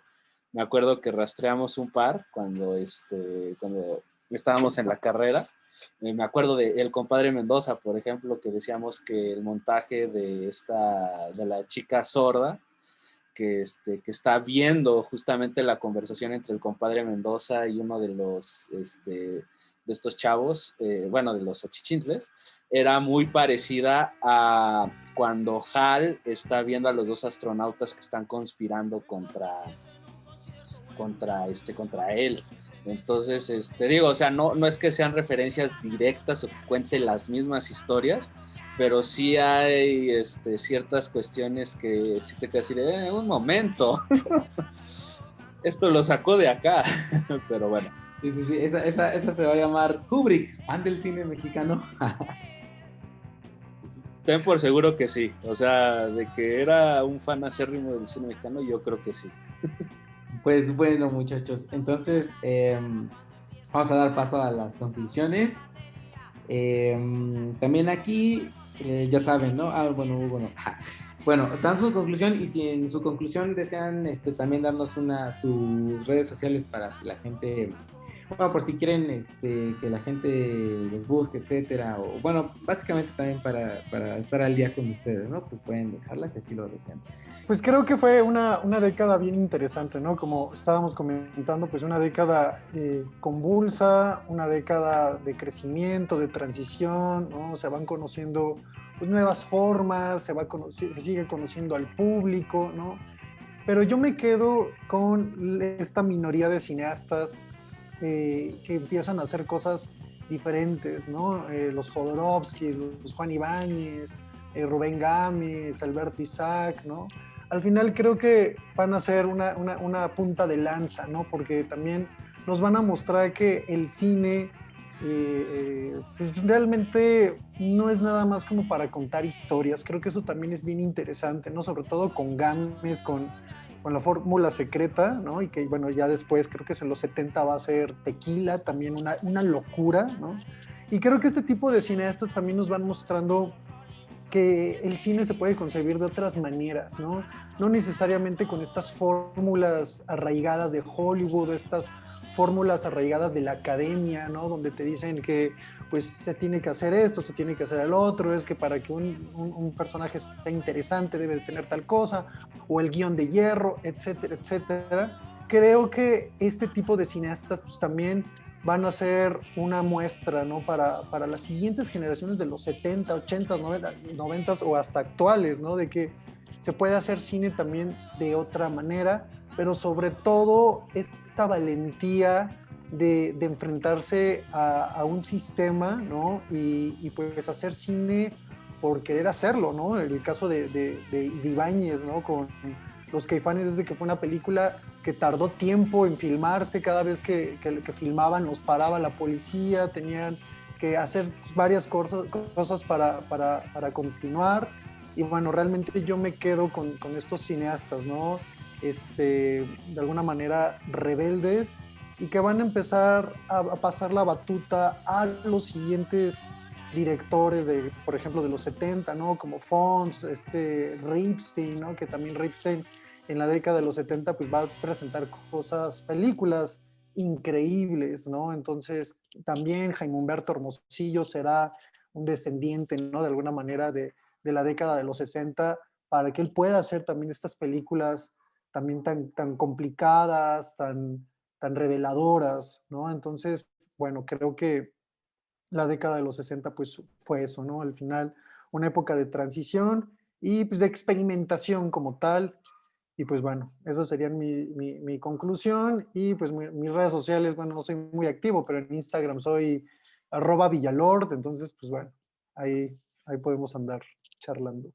me acuerdo que rastreamos un par cuando estábamos en la carrera. Me acuerdo de El Compadre Mendoza, por ejemplo, que decíamos que el montaje de la chica sorda, que está viendo justamente la conversación entre el compadre Mendoza y uno de de estos chavos, bueno, de los achichintles, era muy parecida a cuando Hal está viendo a los dos astronautas que están conspirando contra él. Entonces, digo, o sea, no es que sean referencias directas o que cuenten las mismas historias, pero sí hay ciertas cuestiones que sí te quedas así de, un momento, esto lo sacó de acá, pero bueno. Sí, esa se va a llamar Kubrick, fan del cine mexicano. Ten por seguro que sí, o sea, de que era un fan acérrimo del cine mexicano, yo creo que sí. Pues bueno, muchachos, entonces vamos a dar paso a las conclusiones. También aquí, ya saben, ¿no? Bueno, Bueno, dan su conclusión y si en su conclusión desean también darnos sus redes sociales para si la gente, bueno, por si quieren que la gente los busque, etcétera, o bueno, básicamente también para estar al día con ustedes, ¿no? Pues pueden dejarlas si así lo desean. Pues creo que fue una década bien interesante, ¿no? Como estábamos comentando, pues una década convulsa, una década de crecimiento, de transición, ¿no? Se van conociendo pues, nuevas formas, se sigue conociendo al público, ¿no? Pero yo me quedo con esta minoría de cineastas que empiezan a hacer cosas diferentes, ¿no? Los Jodorowsky, los Juan Ibáñez, Rubén Gámez, Alberto Isaac, ¿no? Al final creo que van a ser una punta de lanza, ¿no? Porque también nos van a mostrar que el cine pues realmente no es nada más como para contar historias. Creo que eso también es bien interesante, ¿no? Sobre todo con Gámez, con La Fórmula Secreta, ¿no? Y que, bueno, ya después creo que en los 70 va a ser Tequila, también una locura, ¿no? Y creo que este tipo de cineastas también nos van mostrando que el cine se puede concebir de otras maneras, ¿no? No necesariamente con estas fórmulas arraigadas de Hollywood, estas fórmulas arraigadas de la academia, ¿no? Donde te dicen que pues se tiene que hacer esto, se tiene que hacer el otro, es que para que un personaje sea interesante debe de tener tal cosa, o el guión de hierro, etcétera, etcétera. Creo que este tipo de cineastas pues también van a ser una muestra, ¿no? Para las siguientes generaciones de los 70, 80, 90 o hasta actuales, ¿no? De que se puede hacer cine también de otra manera, pero sobre todo esta valentía de enfrentarse a un sistema, ¿no? Y pues hacer cine por querer hacerlo, ¿no? En el caso de Ibáñez, ¿no? Con Los Caifanes, desde que fue una película que tardó tiempo en filmarse, cada vez que filmaban los paraba la policía, tenían que hacer varias cosas para continuar. Y bueno, realmente yo me quedo con estos cineastas, ¿no? De alguna manera rebeldes y que van a empezar a pasar la batuta a los siguientes directores de, por ejemplo, de los 70, ¿no? Como Fons, Ripstein, ¿no? Que también Ripstein en la década de los 70 pues va a presentar películas increíbles, ¿no? Entonces también Jaime Humberto Hermosillo será un descendiente, ¿no? De alguna manera de la década de los 60 para que él pueda hacer también estas películas también tan complicadas, tan reveladoras, ¿no? Entonces, bueno, creo que la década de los 60 pues fue eso, ¿no? Al final, una época de transición y pues de experimentación como tal. Y pues bueno, eso sería mi conclusión. Y pues mis redes sociales, bueno, no soy muy activo, pero en Instagram soy @Villalord. Entonces, pues bueno, ahí podemos andar charlando.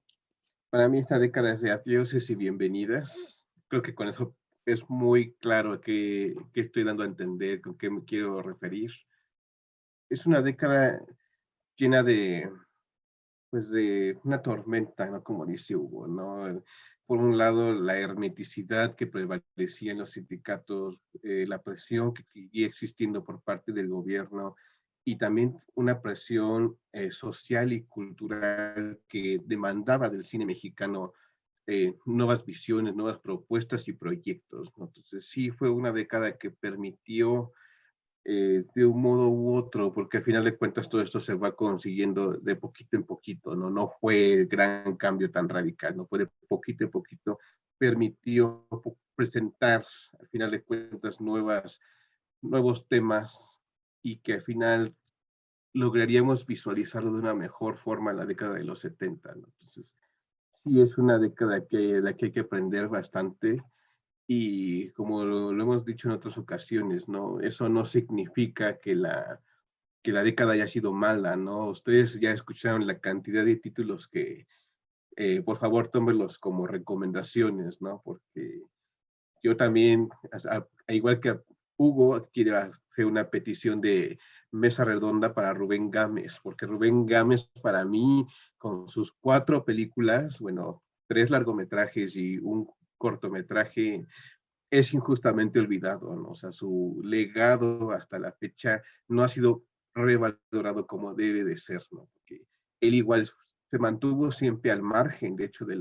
Para mí esta década es de adioses y bienvenidas. Creo que con eso es muy claro qué estoy dando a entender, con qué me quiero referir. Es una década llena pues de una tormenta, ¿no? Como dice Hugo, ¿no? Por un lado, la hermeticidad que prevalecía en los sindicatos, la presión que seguía existiendo por parte del gobierno y también una presión social y cultural que demandaba del cine mexicano nuevas visiones, nuevas propuestas y proyectos, ¿no? Entonces sí fue una década que permitió de un modo u otro, porque al final de cuentas todo esto se va consiguiendo de poquito en poquito, ¿no? No fue el gran cambio tan radical, no fue de poquito en poquito, permitió presentar al final de cuentas nuevos temas y que al final lograríamos visualizarlo de una mejor forma en la década de los 70, ¿no? Entonces, sí es una década de la que hay que aprender bastante y como lo hemos dicho en otras ocasiones, ¿no? Eso no significa que la década haya sido mala, ¿no? Ustedes ya escucharon la cantidad de títulos que, por favor, tómenlos como recomendaciones, ¿no? Porque yo también, igual que Hugo, quiero hacer una petición de mesa redonda para Rubén Gámez, porque Rubén Gámez para mí, con sus 4 películas, bueno, 3 largometrajes y un cortometraje, es injustamente olvidado, ¿no? O sea, su legado hasta la fecha no ha sido revalorado como debe de ser, ¿no? Porque él igual se mantuvo siempre al margen, de hecho, de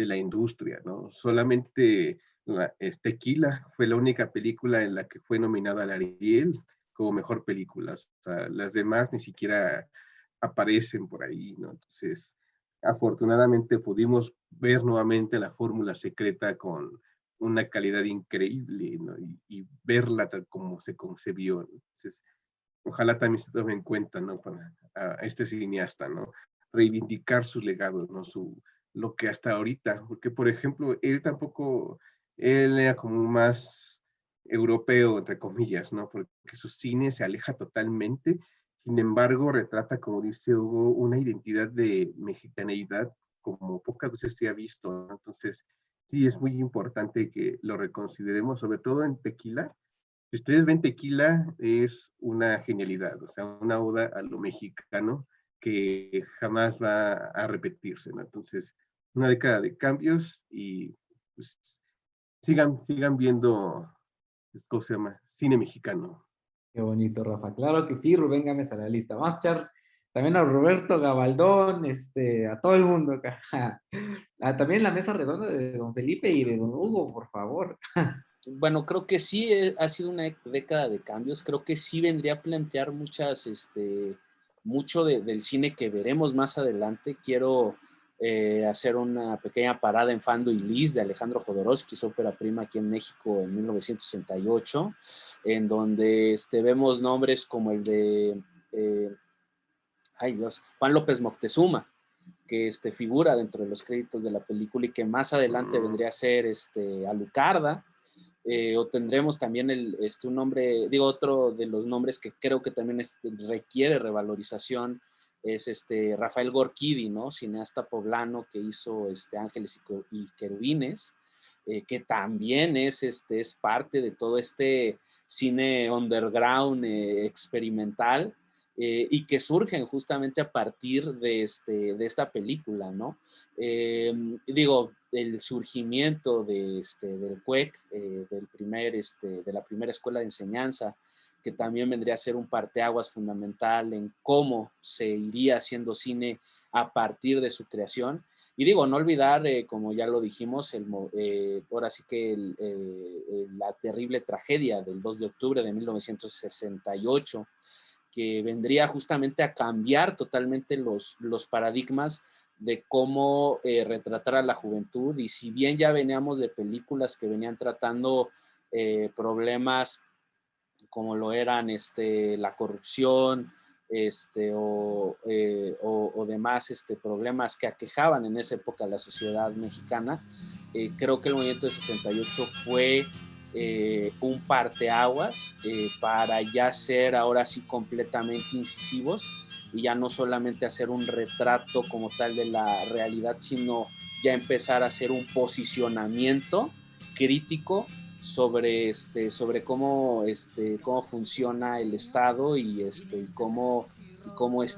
la industria, ¿no? Solamente Tequila fue la única película en la que fue nominada al Ariel como mejor película. O sea, las demás ni siquiera aparecen por ahí, ¿no? Entonces, afortunadamente pudimos ver nuevamente la fórmula secreta con una calidad increíble, ¿no? Y verla tal como se concebió, ¿no? Entonces, ojalá también se tome en cuenta, ¿no? Para a este cineasta, ¿no? Reivindicar su legado, ¿no? Lo que hasta ahorita, porque por ejemplo, él era como más europeo, entre comillas, ¿no? Porque su cine se aleja totalmente, sin embargo, retrata, como dice Hugo, una identidad de mexicaneidad como pocas veces se ha visto, ¿no? Entonces, sí es muy importante que lo reconsideremos, sobre todo en Tequila. Si ustedes ven Tequila, es una genialidad, o sea, una oda a lo mexicano que jamás va a repetirse, ¿no? Entonces, una década de cambios y pues, sigan viendo, ¿cómo se llama? Cine mexicano. Qué bonito, Rafa. Claro que sí, Rubén Gámez a la lista. Vamos a echar también a Roberto Gabaldón, a todo el mundo acá. También la mesa redonda de don Felipe y de don Hugo, por favor. Bueno, creo que sí ha sido una década de cambios. Creo que sí vendría a plantear mucho del cine que veremos más adelante. Quiero hacer una pequeña parada en Fando y Lis de Alejandro Jodorowsky, su ópera prima aquí en México en 1968, en donde vemos nombres como el de, ay Dios, Juan López Moctezuma, que figura dentro de los créditos de la película y que más adelante vendría a ser Alucarda. O tendremos también un nombre, digo, otro de los nombres que creo que también requiere revalorización es Rafael Gorquidi, ¿no? Cineasta poblano que hizo Ángeles y Querubines, que también es parte de todo este cine underground experimental, y que surgen justamente a partir de esta película, ¿no? Digo, el surgimiento del CUEC, de la primera escuela de enseñanza, que también vendría a ser un parteaguas fundamental en cómo se iría haciendo cine a partir de su creación. Y digo, no olvidar, como ya lo dijimos, ahora sí que la terrible tragedia del 2 de octubre de 1968, que vendría justamente a cambiar totalmente los paradigmas de cómo retratar a la juventud. Y si bien ya veníamos de películas que venían tratando problemas como lo eran la corrupción, o demás problemas que aquejaban en esa época la sociedad mexicana, creo que el movimiento de 68 fue un parteaguas para ya ser ahora sí completamente incisivos y ya no solamente hacer un retrato como tal de la realidad, sino ya empezar a hacer un posicionamiento crítico sobre cómo funciona el Estado y cómo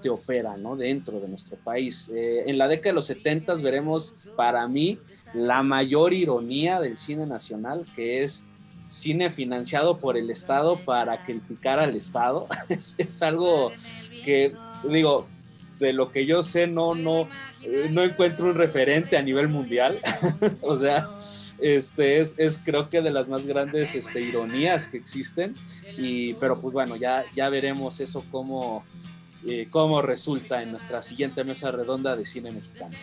opera, ¿no? Dentro de nuestro país. En la década de los 70 veremos, para mí, la mayor ironía del cine nacional, que es cine financiado por el Estado para criticar al Estado. Es algo que, digo, de lo que yo sé, no encuentro un referente a nivel mundial. O sea, es creo que de las más grandes ironías que existen, pero pues bueno, ya veremos eso cómo resulta en nuestra siguiente mesa redonda de cine mexicano.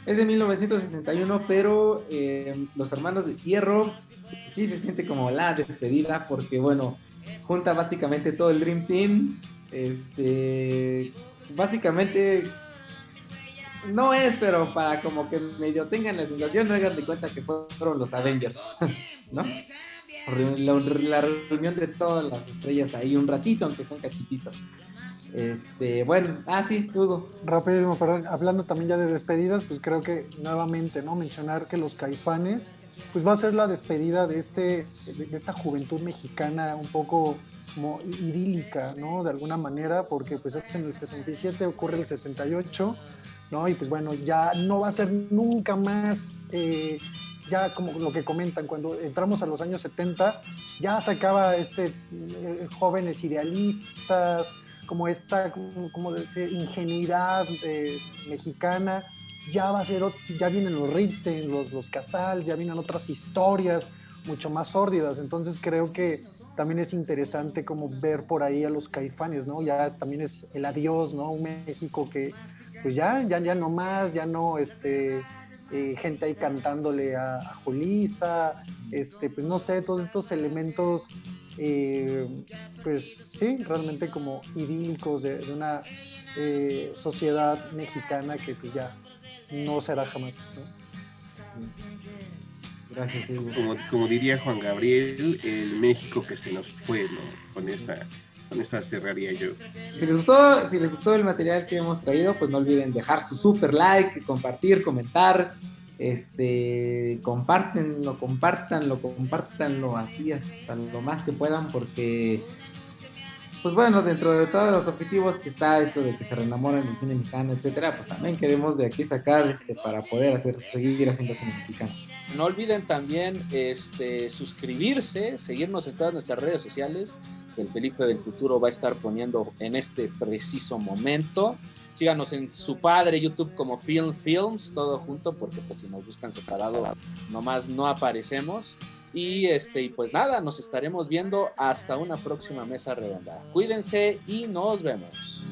Es de 1961, pero Los Hermanos de Hierro sí se siente como la despedida, porque bueno, junta básicamente todo el Dream Team. Básicamente no es, pero para como que medio tengan la sensación, no hagan de cuenta que fueron los Avengers, ¿no? La reunión de todas las estrellas ahí un ratito, aunque sea un cachitito. Bueno, sí, Hugo. Rapidísimo, perdón, hablando también ya de despedidas, pues creo que nuevamente, ¿no? Mencionar que los Caifanes, pues va a ser la despedida de esta juventud mexicana un poco como idílica, ¿no? De alguna manera, porque pues es en el 67, ocurre el 68, ¿no? Y pues bueno, ya no va a ser nunca más, ya como lo que comentan, cuando entramos a los años 70, ya se acaba jóvenes idealistas, como esta como ingenuidad mexicana, ya va a ser, ya vienen los Ripstein, los Casals, ya vienen otras historias mucho más sórdidas. Entonces creo que también es interesante como ver por ahí a los Caifanes, ¿no? Ya también es el adiós, ¿no? Un México que pues ya no más, ya no gente ahí cantándole a Julissa, pues no sé, todos estos elementos pues sí, realmente como idílicos de una sociedad mexicana que pues ya no será jamás, ¿no? Gracias, Hugo. Como diría Juan Gabriel, el México que se nos fue, ¿no? Con esa cerraría yo. Si les gustó el material que hemos traído, pues no olviden dejar su super like, compartir, comentar, compártanlo así hasta lo más que puedan, porque pues bueno, dentro de todos los objetivos que está esto de que se reenamoren del cine mexicano, etcétera, pues también queremos de aquí sacar para poder seguir haciendo cine mexicano. No olviden también suscribirse, seguirnos en todas nuestras redes sociales, que el Felipe del Futuro va a estar poniendo en este preciso momento. Síganos en su padre YouTube como Film Films, todo junto, porque pues si nos buscan separado nomás no aparecemos. Y pues nada, nos estaremos viendo hasta una próxima mesa redonda. Cuídense y nos vemos.